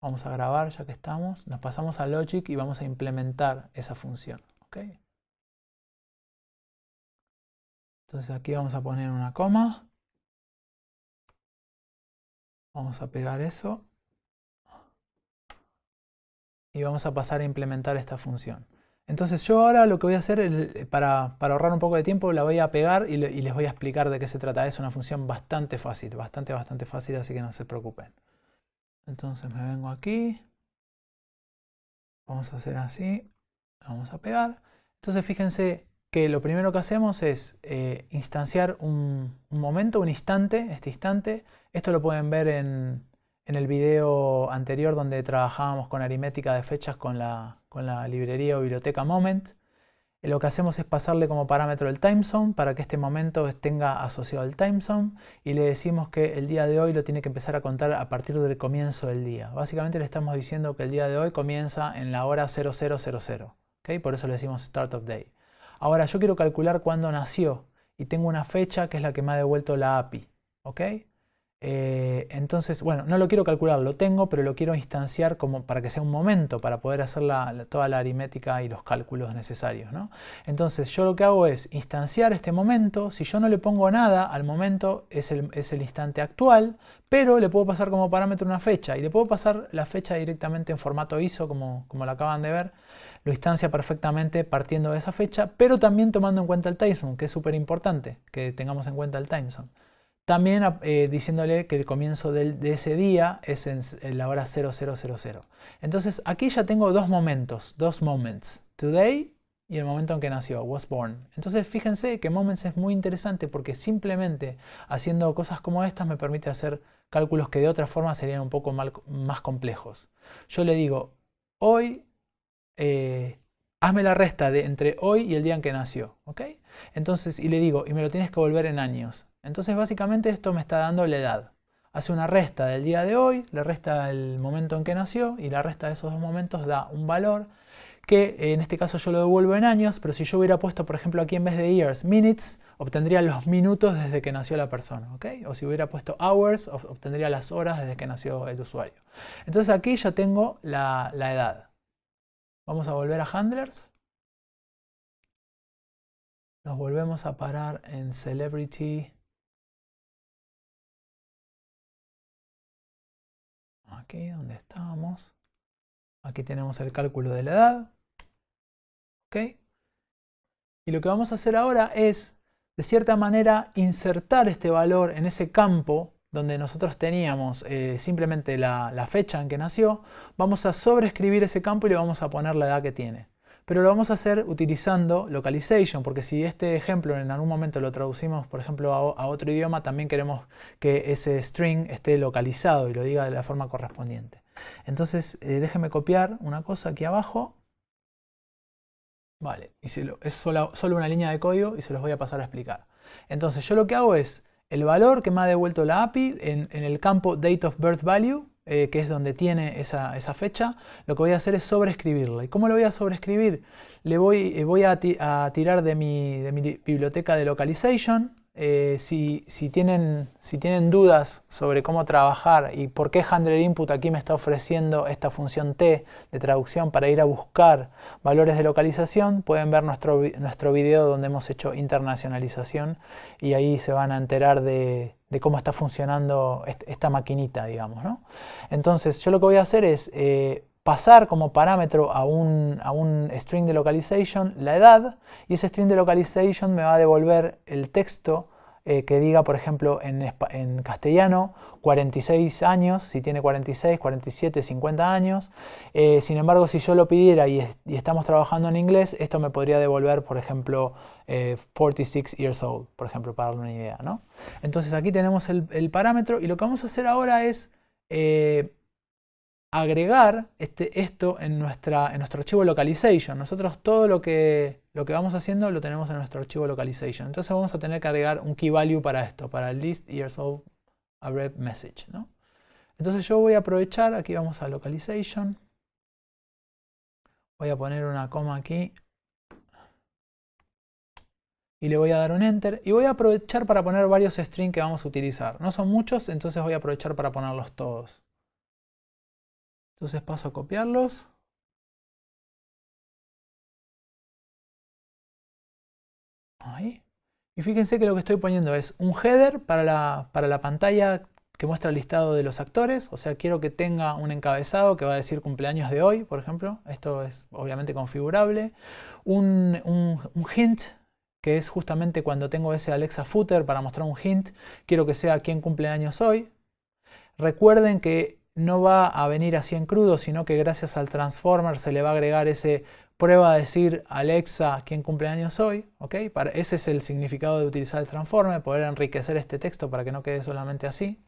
Vamos a grabar ya que estamos, nos pasamos a Logic y vamos a implementar esa función. ¿Okay? Entonces aquí vamos a poner una coma. Vamos a pegar eso. Y vamos a pasar a implementar esta función. Entonces yo ahora lo que voy a hacer, para ahorrar un poco de tiempo, la voy a pegar y les voy a explicar de qué se trata. Es una función bastante fácil, bastante fácil, así que no se preocupen. Entonces me vengo aquí. Vamos a hacer así. Vamos a pegar. Entonces fíjense que lo primero que hacemos es instanciar un momento, un instante, este instante. Esto lo pueden ver en el video anterior donde trabajábamos con aritmética de fechas con la librería o biblioteca Moment. Lo que hacemos es pasarle como parámetro el timezone para que este momento tenga asociado el timezone y le decimos que el día de hoy lo tiene que empezar a contar a partir del comienzo del día. Básicamente le estamos diciendo que el día de hoy comienza en la hora 0000. ¿Okay? Por eso le decimos Start of Day. Ahora yo quiero calcular cuándo nació y tengo una fecha que es la que me ha devuelto la API. ¿Okay? Entonces, bueno, no lo quiero calcular, lo tengo, pero lo quiero instanciar como para que sea un momento, para poder hacer toda la aritmética y los cálculos necesarios, ¿no? Entonces yo lo que hago es instanciar este momento. Si yo no le pongo nada al momento, es el instante actual, pero le puedo pasar como parámetro una fecha, y le puedo pasar la fecha directamente en formato ISO, como lo acaban de ver. Lo instancia perfectamente partiendo de esa fecha, pero también tomando en cuenta el timezone, que es súper importante que tengamos en cuenta el timezone. También diciéndole que el comienzo de ese día es en la hora 0000. Entonces aquí ya tengo dos momentos, dos moments. Today y el momento en que nació, was born. Entonces fíjense que moments es muy interesante porque simplemente haciendo cosas como estas me permite hacer cálculos que de otra forma serían un poco más complejos. Yo le digo, hoy, hazme la resta entre hoy y el día en que nació. ¿Okay? Entonces, y le digo, y me lo tienes que volver en años. Entonces básicamente esto me está dando la edad. Hace una resta del día de hoy, le resta el momento en que nació y la resta de esos dos momentos da un valor que en este caso yo lo devuelvo en años, pero si yo hubiera puesto por ejemplo aquí en vez de years, minutes, obtendría los minutos desde que nació la persona. ¿Okay? O si hubiera puesto hours, obtendría las horas desde que nació el usuario. Entonces aquí ya tengo la edad. Vamos a volver a handlers. Nos volvemos a parar en celebrity. Aquí donde estábamos. Aquí tenemos el cálculo de la edad. ¿Okay? Y lo que vamos a hacer ahora es, de cierta manera, insertar este valor en ese campo donde nosotros teníamos simplemente la fecha en que nació. Vamos a sobreescribir ese campo y le vamos a poner la edad que tiene. Pero lo vamos a hacer utilizando localization, porque si este ejemplo en algún momento lo traducimos, por ejemplo, a otro idioma, también queremos que ese string esté localizado y lo diga de la forma correspondiente. Entonces, déjenme copiar una cosa aquí abajo. Vale, y es solo una línea de código y se los voy a pasar a explicar. Entonces, yo lo que hago es, el valor que me ha devuelto la API en el campo date of birth value, que es donde tiene esa fecha, lo que voy a hacer es sobreescribirla. ¿Y cómo lo voy a sobreescribir? Voy a tirar de mi biblioteca de localization. Si tienen dudas sobre cómo trabajar y por qué handler input aquí me está ofreciendo esta función T de traducción para ir a buscar valores de localización, pueden ver nuestro video donde hemos hecho internacionalización y ahí se van a enterar de cómo está funcionando esta maquinita, digamos, ¿no? Entonces yo lo que voy a hacer es pasar como parámetro a un string de localization la edad, y ese string de localization me va a devolver el texto que diga, por ejemplo, en castellano 46 años, si tiene 46, 47, 50 años. Sin embargo, si yo lo pidiera y estamos trabajando en inglés, esto me podría devolver, por ejemplo, 46 years old, por ejemplo, para darle una idea, ¿no? Entonces aquí tenemos el parámetro y lo que vamos a hacer ahora es agregar esto en nuestro archivo localization. Nosotros todo lo que vamos haciendo lo tenemos en nuestro archivo localization. Entonces vamos a tener que agregar un key value para esto, para el list years old array message, ¿no? Entonces yo voy a aprovechar, aquí vamos a Localization. Voy a poner una coma aquí. Y le voy a dar un Enter. Y voy a aprovechar para poner varios strings que vamos a utilizar. No son muchos, entonces voy a aprovechar para ponerlos todos. Entonces paso a copiarlos. Ahí. Y fíjense que lo que estoy poniendo es un header para la pantalla que muestra el listado de los actores. O sea, quiero que tenga un encabezado que va a decir cumpleaños de hoy, por ejemplo. Esto es obviamente configurable. Un hint, que es justamente cuando tengo ese Alexa footer para mostrar un hint. Quiero que sea quién cumpleaños hoy. Recuerden que no va a venir así en crudo, sino que gracias al transformer se le va a agregar ese prueba a decir Alexa quién cumpleaños hoy. ¿Okay? Ese es el significado de utilizar el transformer, poder enriquecer este texto para que no quede solamente así.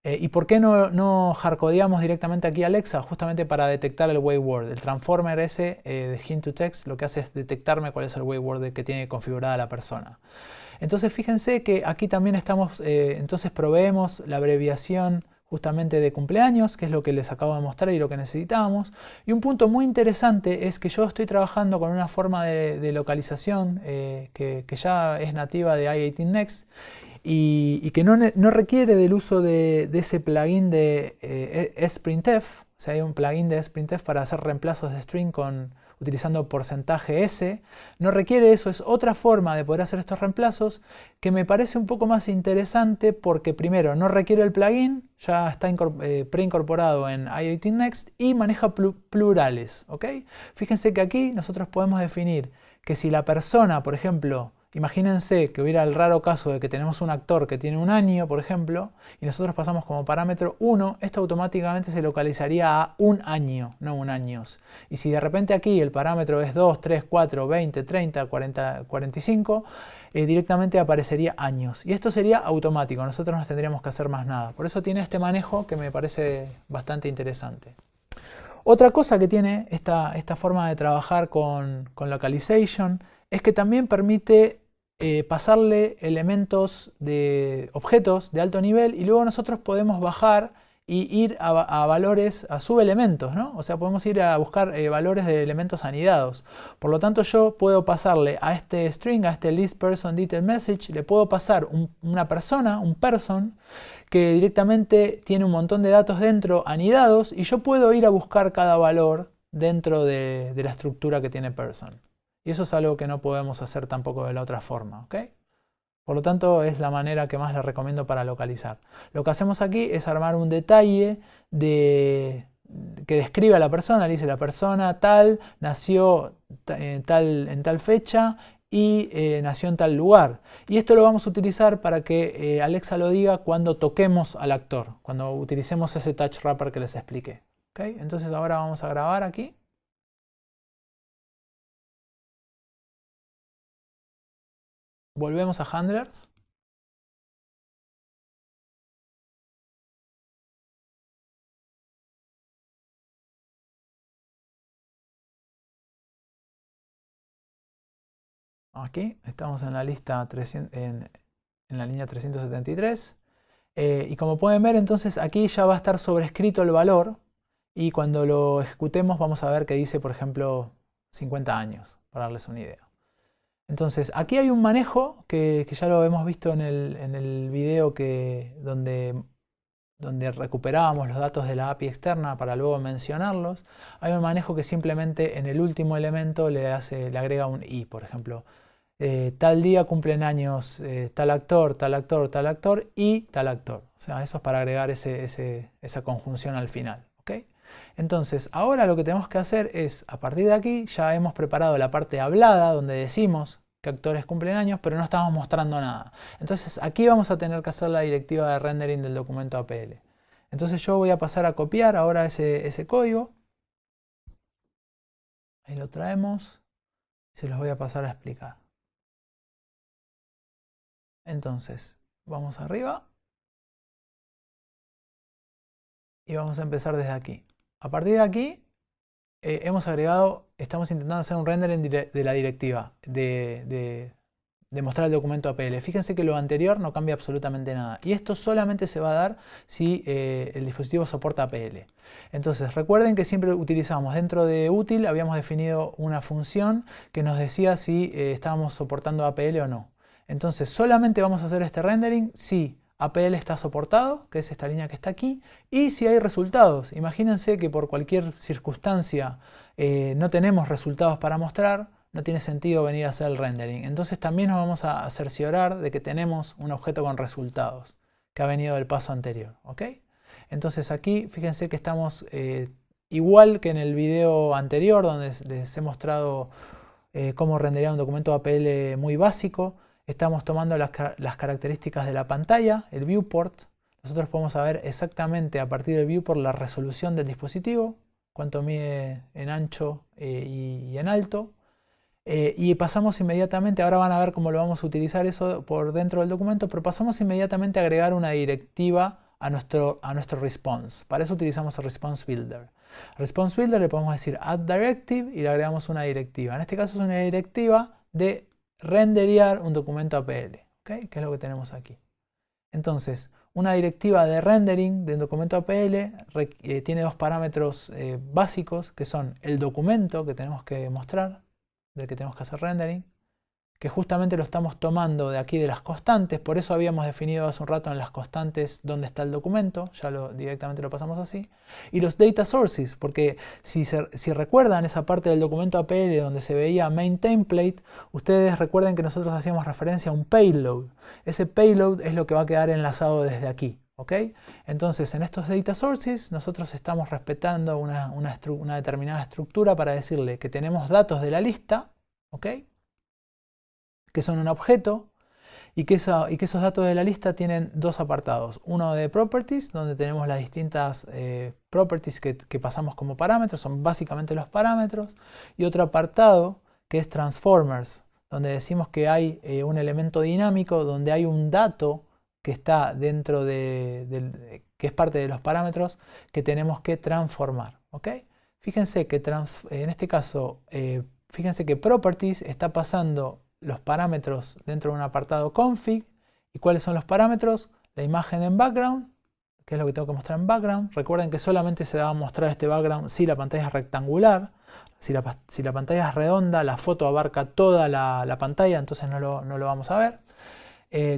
¿Y por qué no hardcodeamos directamente aquí Alexa? Justamente para detectar el wayword. El transformer ese de hint to text lo que hace es detectarme cuál es el wayword que tiene configurada la persona. Entonces fíjense que aquí también estamos, entonces proveemos la abreviación justamente de cumpleaños, que es lo que les acabo de mostrar y lo que necesitábamos. Y un punto muy interesante es que yo estoy trabajando con una forma de localización que ya es nativa de i18 Next y que no requiere del uso de ese plugin de sprintf. O sea, hay un plugin de sprintf para hacer reemplazos de string utilizando porcentaje S. No requiere eso, es otra forma de poder hacer estos reemplazos que me parece un poco más interesante porque primero no requiere el plugin, ya está preincorporado en i18 Next y maneja plurales. ¿Okay? Fíjense que aquí nosotros podemos definir que si la persona, por ejemplo, imagínense que hubiera el raro caso de que tenemos un actor que tiene un año, por ejemplo, y nosotros pasamos como parámetro 1, esto automáticamente se localizaría a un año, no un años. Y si de repente aquí el parámetro es 2, 3, 4, 20, 30, 40, 45, directamente aparecería años. Y esto sería automático, nosotros no tendríamos que hacer más nada. Por eso tiene este manejo que me parece bastante interesante. Otra cosa que tiene esta forma de trabajar con localization es que también permite pasarle elementos de objetos de alto nivel y luego nosotros podemos bajar y ir a valores, a subelementos, ¿no? O sea, podemos ir a buscar valores de elementos anidados. Por lo tanto, yo puedo pasarle a este string, a este list person detail message, le puedo pasar una persona, un person, que directamente tiene un montón de datos dentro anidados y yo puedo ir a buscar cada valor dentro de la estructura que tiene person. Y eso es algo que no podemos hacer tampoco de la otra forma. ¿Okay? Por lo tanto, es la manera que más les recomiendo para localizar. Lo que hacemos aquí es armar un detalle que describe a la persona. Le dice la persona tal, nació en tal fecha y nació en tal lugar. Y esto lo vamos a utilizar para que Alexa lo diga cuando toquemos al actor, cuando utilicemos ese touch wrapper que les expliqué. ¿Okay? Entonces ahora vamos a grabar aquí. Volvemos a Handlers. Aquí estamos en la lista 300, en la línea 373. Y como pueden ver, entonces aquí ya va a estar sobrescrito el valor. Y cuando lo ejecutemos vamos a ver que dice, por ejemplo, 50 años, para darles una idea. Entonces, aquí hay un manejo que ya lo hemos visto en el video donde recuperábamos los datos de la API externa para luego mencionarlos. Hay un manejo que simplemente en el último elemento le agrega un i, por ejemplo. Tal día cumplen años tal actor, tal actor, tal actor y tal actor. O sea, eso es para agregar esa conjunción al final. ¿Okay? Entonces, ahora lo que tenemos que hacer es, a partir de aquí, ya hemos preparado la parte hablada, donde decimos que actores cumplen años, pero no estamos mostrando nada. Entonces, aquí vamos a tener que hacer la directiva de rendering del documento APL. Entonces, yo voy a pasar a copiar ahora ese código. Ahí lo traemos. Se los voy a pasar a explicar. Entonces, vamos arriba. Y vamos a empezar desde aquí. A partir de aquí, estamos intentando hacer un rendering de la directiva, de mostrar el documento APL. Fíjense que lo anterior no cambia absolutamente nada. Y esto solamente se va a dar si el dispositivo soporta APL. Entonces recuerden que siempre utilizamos dentro de útil, habíamos definido una función que nos decía si estábamos soportando APL o no. Entonces solamente vamos a hacer este rendering si APL está soportado, que es esta línea que está aquí, y si hay resultados. Imagínense que por cualquier circunstancia no tenemos resultados para mostrar, no tiene sentido venir a hacer el rendering. Entonces también nos vamos a cerciorar de que tenemos un objeto con resultados, que ha venido del paso anterior. ¿Ok? Entonces aquí fíjense que estamos igual que en el video anterior, donde les he mostrado cómo rendería un documento APL muy básico. Estamos tomando las características de la pantalla, el viewport. Nosotros podemos saber exactamente a partir del viewport la resolución del dispositivo, cuánto mide en ancho y en alto. Y pasamos inmediatamente, ahora van a ver cómo lo vamos a utilizar eso por dentro del documento, pero pasamos inmediatamente a agregar una directiva a nuestro response. Para eso utilizamos el response builder. Response builder le podemos decir add directive y le agregamos una directiva. En este caso es una directiva de renderear un documento APL, ¿okay? Que es lo que tenemos aquí. Entonces, una directiva de rendering de un documento APL tiene dos parámetros básicos, que son el documento que tenemos que mostrar, del que tenemos que hacer rendering, que justamente lo estamos tomando de aquí de las constantes. Por eso habíamos definido hace un rato en las constantes dónde está el documento, ya directamente lo pasamos así. Y los data sources, porque si recuerdan esa parte del documento APL donde se veía main template, ustedes recuerden que nosotros hacíamos referencia a un payload. Ese payload es lo que va a quedar enlazado desde aquí. ¿Ok? Entonces en estos data sources nosotros estamos respetando una determinada estructura para decirle que tenemos datos de la lista, ¿ok? Que son un objeto y que esos datos de la lista tienen dos apartados. Uno de properties, donde tenemos las distintas properties que pasamos como parámetros, son básicamente los parámetros, y otro apartado que es transformers, donde decimos que hay un elemento dinámico, donde hay un dato que está dentro que es parte de los parámetros que tenemos que transformar. ¿Ok? Fíjense que en este caso, fíjense que properties está pasando los parámetros dentro de un apartado config. ¿Y cuáles son los parámetros? La imagen en background, que es lo que tengo que mostrar en background. Recuerden que solamente se va a mostrar este background si la pantalla es rectangular. Si la pantalla es redonda, la foto abarca toda la pantalla, entonces no lo vamos a ver.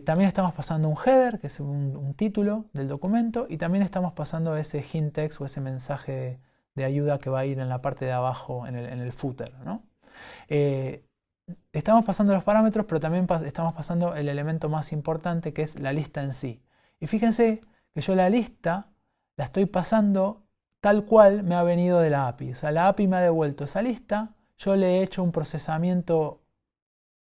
También estamos pasando un header, que es un título del documento, y también estamos pasando ese hint text o ese mensaje de ayuda que va a ir en la parte de abajo, en el footer, ¿no? Estamos pasando los parámetros, pero también estamos pasando el elemento más importante, que es la lista en sí. Y fíjense que yo la lista la estoy pasando tal cual me ha venido de la API. O sea, la API me ha devuelto esa lista, yo le he hecho un procesamiento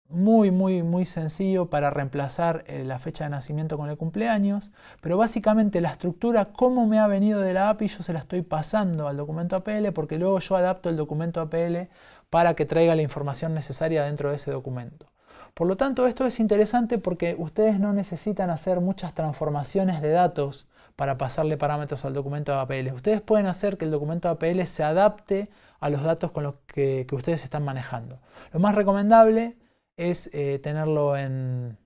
muy sencillo para reemplazar la fecha de nacimiento con el cumpleaños, pero básicamente la estructura como me ha venido de la API yo se la estoy pasando al documento APL, porque luego yo adapto el documento APL para que traiga la información necesaria dentro de ese documento. Por lo tanto, esto es interesante porque ustedes no necesitan hacer muchas transformaciones de datos para pasarle parámetros al documento APL. Ustedes pueden hacer que el documento APL se adapte a los datos con los que ustedes están manejando. Lo más recomendable es tenerlo en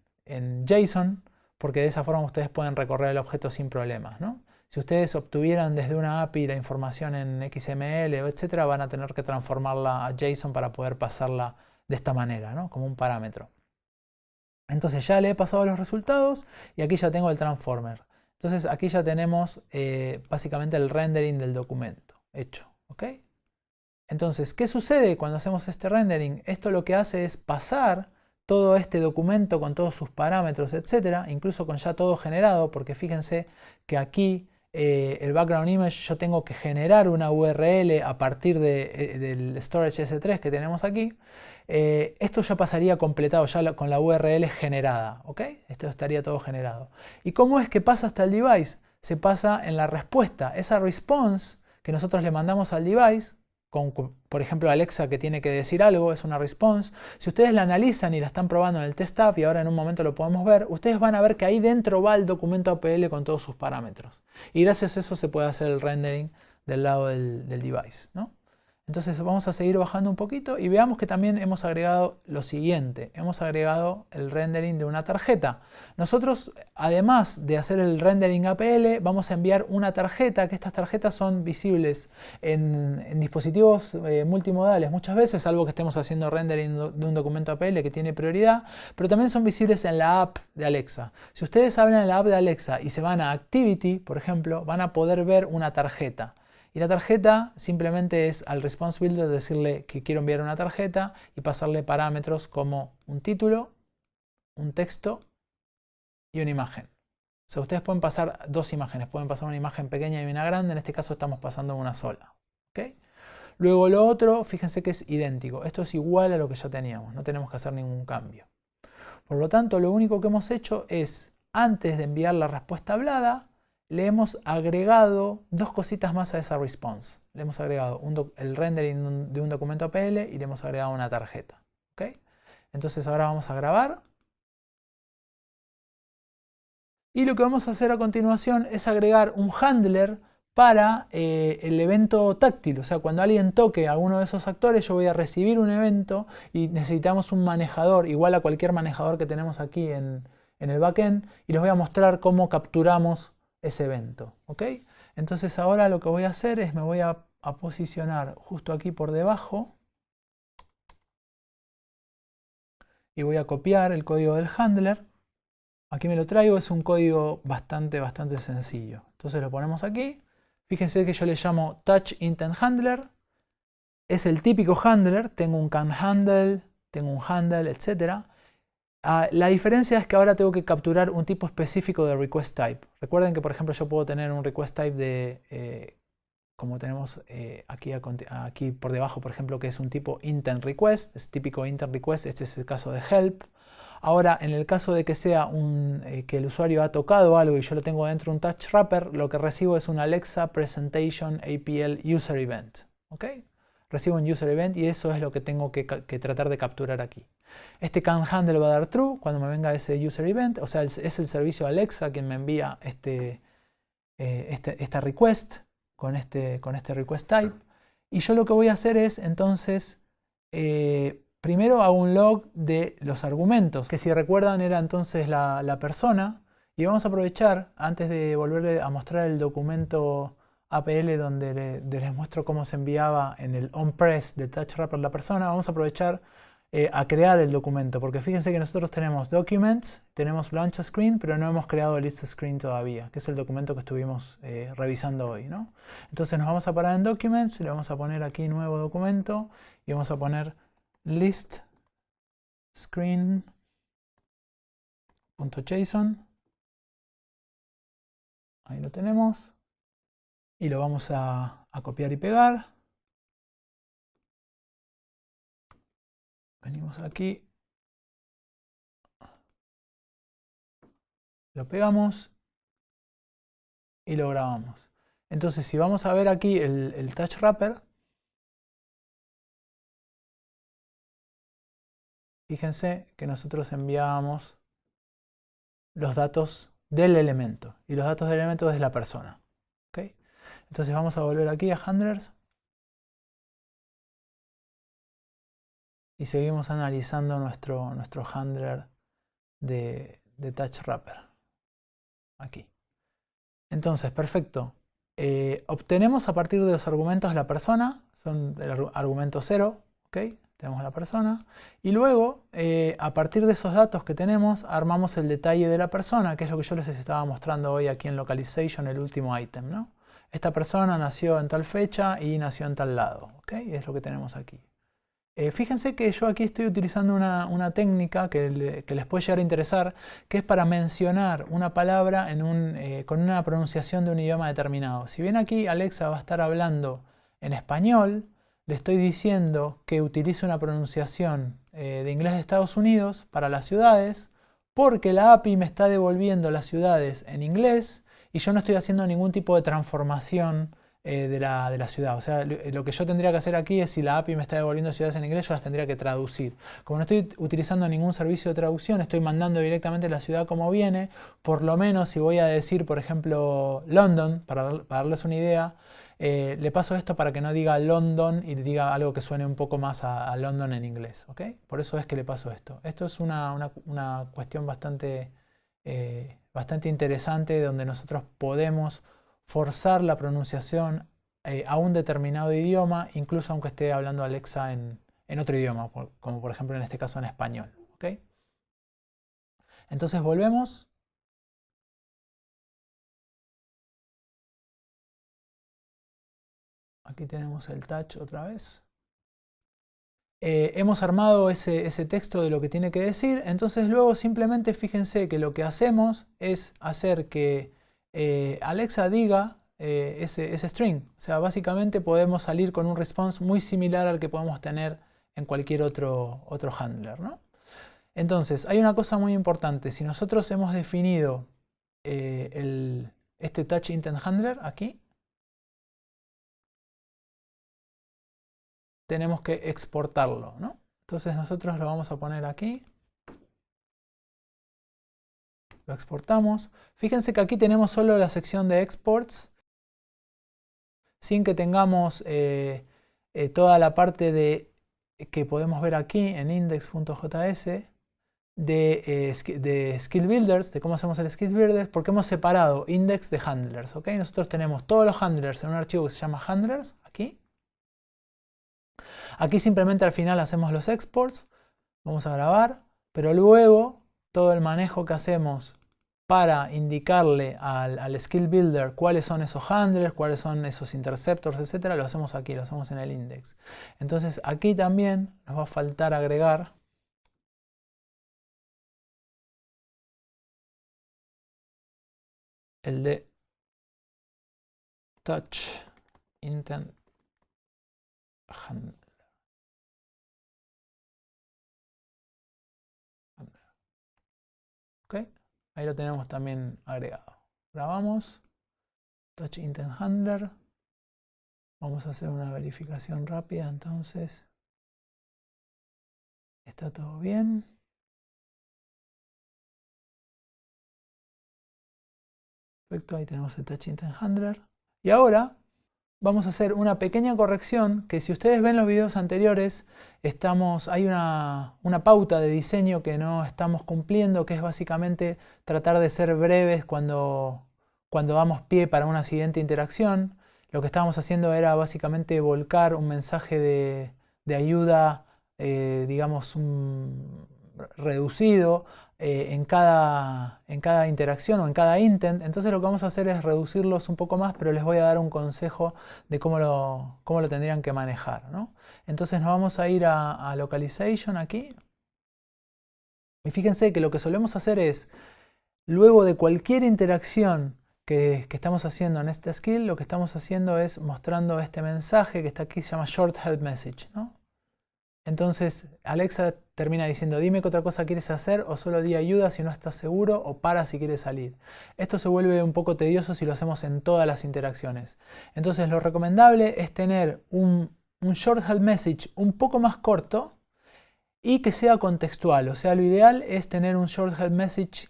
JSON, porque de esa forma ustedes pueden recorrer el objeto sin problemas, ¿no? Si ustedes obtuvieran desde una API la información en XML, etc., van a tener que transformarla a JSON para poder pasarla de esta manera, ¿no? Como un parámetro. Entonces ya le he pasado los resultados y aquí ya tengo el transformer. Entonces aquí ya tenemos básicamente el rendering del documento hecho, ¿ok? Entonces, ¿qué sucede cuando hacemos este rendering? Esto lo que hace es pasar todo este documento con todos sus parámetros, etcétera, incluso con ya todo generado, porque fíjense que aquí el background image yo tengo que generar una URL a partir del storage S3 que tenemos aquí. Esto ya pasaría completado ya con la URL generada, ¿ok? Esto estaría todo generado. ¿Y cómo es que pasa hasta el device? Se pasa en la respuesta. Esa response que nosotros le mandamos al device, por ejemplo Alexa que tiene que decir algo, es una response. Si ustedes la analizan y la están probando en el test app, y ahora en un momento lo podemos ver, ustedes van a ver que ahí dentro va el documento APL con todos sus parámetros. Y gracias a eso se puede hacer el rendering del lado del device, ¿no? Entonces vamos a seguir bajando un poquito y veamos que también hemos agregado lo siguiente. Hemos agregado el rendering de una tarjeta. Nosotros, además de hacer el rendering APL, vamos a enviar una tarjeta, que estas tarjetas son visibles en dispositivos multimodales muchas veces, salvo que estemos haciendo rendering de un documento APL que tiene prioridad, pero también son visibles en la app de Alexa. Si ustedes abren la app de Alexa y se van a Activity, por ejemplo, van a poder ver una tarjeta. Y la tarjeta simplemente es al response builder decirle que quiero enviar una tarjeta y pasarle parámetros como un título, un texto y una imagen. O sea, ustedes pueden pasar dos imágenes, pueden pasar una imagen pequeña y una grande, en este caso estamos pasando una sola. ¿Okay? Luego lo otro, fíjense que es idéntico, esto es igual a lo que ya teníamos, no tenemos que hacer ningún cambio. Por lo tanto, lo único que hemos hecho es, antes de enviar la respuesta hablada, le hemos agregado dos cositas más a esa response. Le hemos agregado el rendering de un documento APL y le hemos agregado una tarjeta. ¿Okay? Entonces ahora vamos a grabar. Y lo que vamos a hacer a continuación es agregar un handler para el evento táctil. O sea, cuando alguien toque a alguno de esos actores, yo voy a recibir un evento y necesitamos un manejador, igual a cualquier manejador que tenemos aquí en el backend, y les voy a mostrar cómo capturamos ese evento. ¿Ok? Entonces ahora lo que voy a hacer es me voy a posicionar justo aquí por debajo y voy a copiar el código del handler. Aquí me lo traigo, es un código bastante sencillo. Entonces lo ponemos aquí. Fíjense que yo le llamo Touch Intent Handler. Es el típico handler, tengo un can handle, tengo un handle, etc. La diferencia es que ahora tengo que capturar un tipo específico de request type. Recuerden que, por ejemplo, yo puedo tener un request type de, como tenemos aquí por debajo, por ejemplo, que es un tipo intent request, es típico intent request, este es el caso de help. Ahora, en el caso de que sea que el usuario ha tocado algo y yo lo tengo dentro de un touch wrapper, lo que recibo es un Alexa Presentation APL User Event. ¿Ok? Recibo un User Event y eso es lo que tengo que tratar de capturar aquí. Este can handle va a dar true cuando me venga ese User Event, o sea, es el servicio Alexa quien me envía esta request con este request type. Y yo lo que voy a hacer es, entonces, primero hago un log de los argumentos, que si recuerdan era entonces la persona, y vamos a aprovechar, antes de volverle a mostrar el documento APL donde les muestro cómo se enviaba en el onPress de Touch Wrapper la persona, vamos a aprovechar a crear el documento, porque fíjense que nosotros tenemos Documents, tenemos Launch Screen, pero no hemos creado List Screen todavía, que es el documento que estuvimos revisando hoy, ¿no? Entonces nos vamos a parar en Documents, le vamos a poner aquí nuevo documento y vamos a poner list screen.json. Ahí lo tenemos. Y lo vamos a copiar y pegar. Venimos aquí. Lo pegamos. Y lo grabamos. Entonces, si vamos a ver aquí el touch wrapper, fíjense que nosotros enviábamos los datos del elemento. Y los datos del elemento es la persona. ¿Okay? Entonces vamos a volver aquí a Handlers. Y seguimos analizando nuestro handler de touch wrapper. Aquí. Entonces, perfecto. Obtenemos a partir de los argumentos la persona. Son el argumento 0. ¿Okay? Tenemos la persona. Y luego, a partir de esos datos que tenemos, armamos el detalle de la persona, que es lo que yo les estaba mostrando hoy aquí en Localization, el último ítem, ¿no? Esta persona nació en tal fecha y nació en tal lado. ¿Okay? Es lo que tenemos aquí. Fíjense que yo aquí estoy utilizando una técnica que les puede llegar a interesar, que es para mencionar una palabra con una pronunciación de un idioma determinado. Si bien aquí Alexa va a estar hablando en español, le estoy diciendo que utilice una pronunciación de inglés de Estados Unidos para las ciudades, porque la API me está devolviendo las ciudades en inglés y yo no estoy haciendo ningún tipo de transformación de la ciudad. O sea, lo que yo tendría que hacer aquí es, si la API me está devolviendo ciudades en inglés, yo las tendría que traducir. Como no estoy utilizando ningún servicio de traducción, estoy mandando directamente la ciudad como viene. Por lo menos si voy a decir, por ejemplo, London, para darles una idea, le paso esto para que no diga London y diga algo que suene un poco más a London en inglés. ¿Okay? Por eso es que le paso esto. Esto es una cuestión bastante interesante, donde nosotros podemos forzar la pronunciación a un determinado idioma, incluso aunque esté hablando Alexa en otro idioma, como por ejemplo en este caso en español. ¿Okay? Entonces volvemos. Aquí tenemos el touch otra vez. Hemos armado ese texto de lo que tiene que decir, entonces luego simplemente fíjense que lo que hacemos es hacer que Alexa diga ese string. O sea, básicamente podemos salir con un response muy similar al que podemos tener en cualquier otro handler, ¿no? Entonces, hay una cosa muy importante. Si nosotros hemos definido este touch intent handler aquí, tenemos que exportarlo, ¿no? Entonces nosotros lo vamos a poner aquí. Lo exportamos. Fíjense que aquí tenemos solo la sección de exports, sin que tengamos toda la parte que podemos ver aquí en index.js de skill builders, de cómo hacemos el skill builders, porque hemos separado index de handlers. ¿Okay? Nosotros tenemos todos los handlers en un archivo que se llama handlers, aquí. Aquí simplemente al final hacemos los exports, vamos a grabar, pero luego todo el manejo que hacemos para indicarle al skill builder cuáles son esos handlers, cuáles son esos interceptors, etcétera, lo hacemos aquí, lo hacemos en el index. Entonces aquí también nos va a faltar agregar el de touch intent handler. ¿Okay? Ahí lo tenemos también agregado. Grabamos touch intent handler. Vamos a hacer una verificación rápida, entonces. Está todo bien. Perfecto, ahí tenemos el touch intent handler. Y ahora vamos a hacer una pequeña corrección que, si ustedes ven los videos anteriores, hay una pauta de diseño que no estamos cumpliendo, que es básicamente tratar de ser breves cuando damos pie para una siguiente interacción. Lo que estábamos haciendo era básicamente volcar un mensaje de ayuda, digamos, reducido en cada interacción o en cada intent. Entonces lo que vamos a hacer es reducirlos un poco más, pero les voy a dar un consejo de cómo lo tendrían que manejar, ¿no? Entonces nos vamos a ir a localization aquí. Y fíjense que lo que solemos hacer es, luego de cualquier interacción que estamos haciendo en este skill, lo que estamos haciendo es mostrando este mensaje que está aquí, se llama short help message, ¿no? Entonces Alexa termina diciendo: dime qué otra cosa quieres hacer, o solo di ayuda si no estás seguro, o para si quieres salir. Esto se vuelve un poco tedioso si lo hacemos en todas las interacciones. Entonces lo recomendable es tener un short help message un poco más corto y que sea contextual. O sea, lo ideal es tener un short help message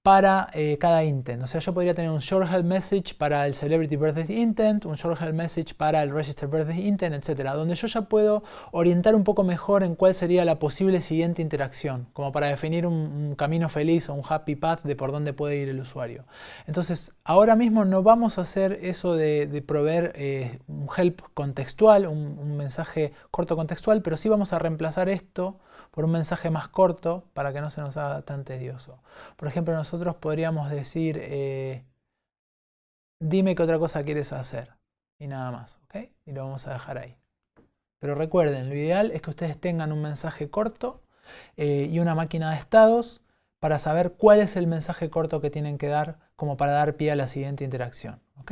para cada intent. O sea, yo podría tener un short help message para el celebrity birthday intent, un short help message para el register birthday intent, etc. Donde yo ya puedo orientar un poco mejor en cuál sería la posible siguiente interacción, como para definir un camino feliz o un happy path de por dónde puede ir el usuario. Entonces, ahora mismo no vamos a hacer eso de proveer un help contextual, un mensaje corto contextual, pero sí vamos a reemplazar esto por un mensaje más corto para que no se nos haga tan tedioso. Por ejemplo, nosotros podríamos decir, dime qué otra cosa quieres hacer, y nada más, ¿ok? Y lo vamos a dejar ahí. Pero recuerden, lo ideal es que ustedes tengan un mensaje corto y una máquina de estados para saber cuál es el mensaje corto que tienen que dar, como para dar pie a la siguiente interacción, ¿ok?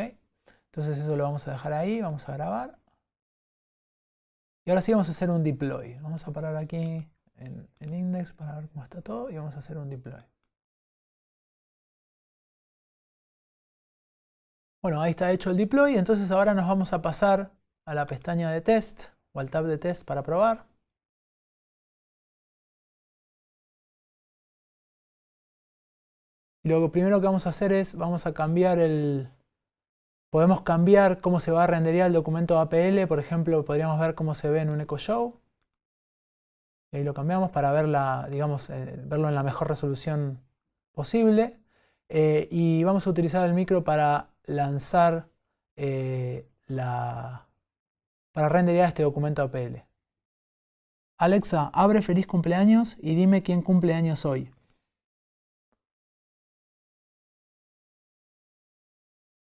Entonces eso lo vamos a dejar ahí, vamos a grabar. Y ahora sí vamos a hacer un deploy. Vamos a parar aquí en index para ver cómo está todo y vamos a hacer un deploy. Bueno, ahí está hecho el deploy. Entonces ahora nos vamos a pasar a la pestaña de test o al tab de test para probar. Y lo primero que vamos a hacer es, vamos a cambiar podemos cambiar cómo se va a renderizar el documento APL. Por ejemplo, podríamos ver cómo se ve en un Echo Show. Y ahí lo cambiamos para verlo en la mejor resolución posible. Y vamos a utilizar el micro para lanzar para renderizar este documento APL. Alexa, abre feliz cumpleaños y dime quién cumple años hoy.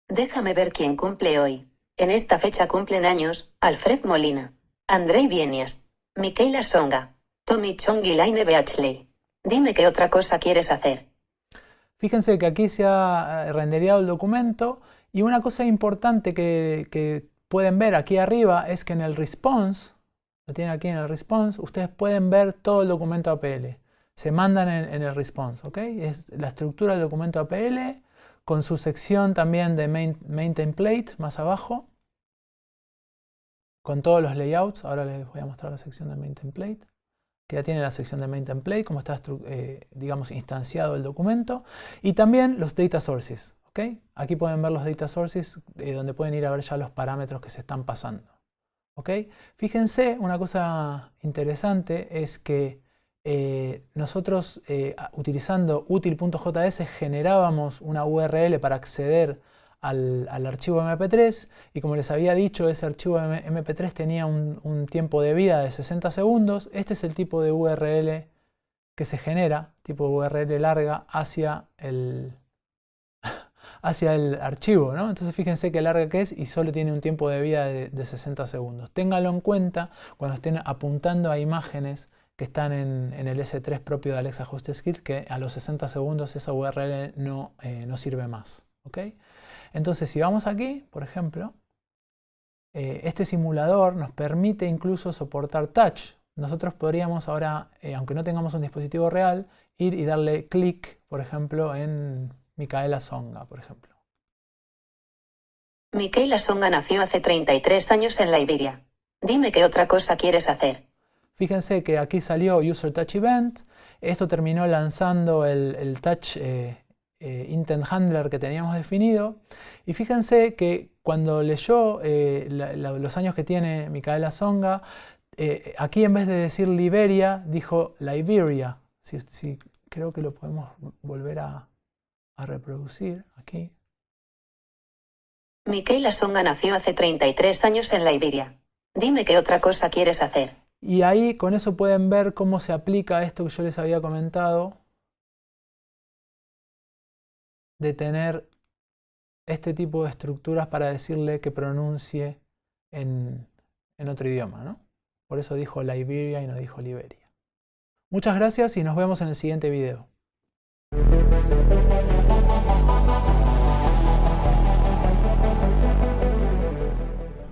Déjame ver quién cumple hoy. En esta fecha cumplen años Alfred Molina, Andrei Vienias, Michaela Songa, Tommy Chong y Laine Beachley. Dime qué otra cosa quieres hacer. Fíjense que aquí se ha renderizado el documento y una cosa importante que pueden ver aquí arriba es que en el response, lo tienen aquí en el response, ustedes pueden ver todo el documento APL. Se mandan en el response, ¿ok? Es la estructura del documento APL con su sección también de main template más abajo, con todos los layouts. Ahora les voy a mostrar la sección de main template, que ya tiene la sección de main template, como está digamos instanciado el documento, y también los data sources, ¿ok? Aquí pueden ver los data sources donde pueden ir a ver ya los parámetros que se están pasando, ¿ok? Fíjense, una cosa interesante es que nosotros utilizando util.js generábamos una URL para acceder al archivo MP3 y como les había dicho, ese archivo MP3 tenía un tiempo de vida de 60 segundos. Este es el tipo de URL que se genera, tipo URL larga hacia el archivo, ¿no? Entonces fíjense qué larga que es y solo tiene un tiempo de vida de 60 segundos. Ténganlo en cuenta cuando estén apuntando a imágenes que están en el S3 propio de Alexa HostSkills, que a los 60 segundos esa URL no sirve más, ¿ok? Entonces si vamos aquí, por ejemplo, este simulador nos permite incluso soportar touch. Nosotros podríamos ahora, aunque no tengamos un dispositivo real, ir y darle clic, por ejemplo, en Michaela Songa, por ejemplo. Michaela Songa nació hace 33 años en Liberia. Dime qué otra cosa quieres hacer. Fíjense que aquí salió User Touch Event. Esto terminó lanzando el Touch Intent Handler que teníamos definido. Y fíjense que cuando leyó los años que tiene Michaela Songa, aquí en vez de decir Liberia, dijo Liberia. Creo que lo podemos volver a reproducir aquí. Michaela Songa nació hace 33 años en Liberia. Dime qué otra cosa quieres hacer. Y ahí con eso pueden ver cómo se aplica esto que yo les había comentado, de tener este tipo de estructuras para decirle que pronuncie en otro idioma, ¿no? Por eso dijo Liberia y no dijo Liberia. Muchas gracias y nos vemos en el siguiente video.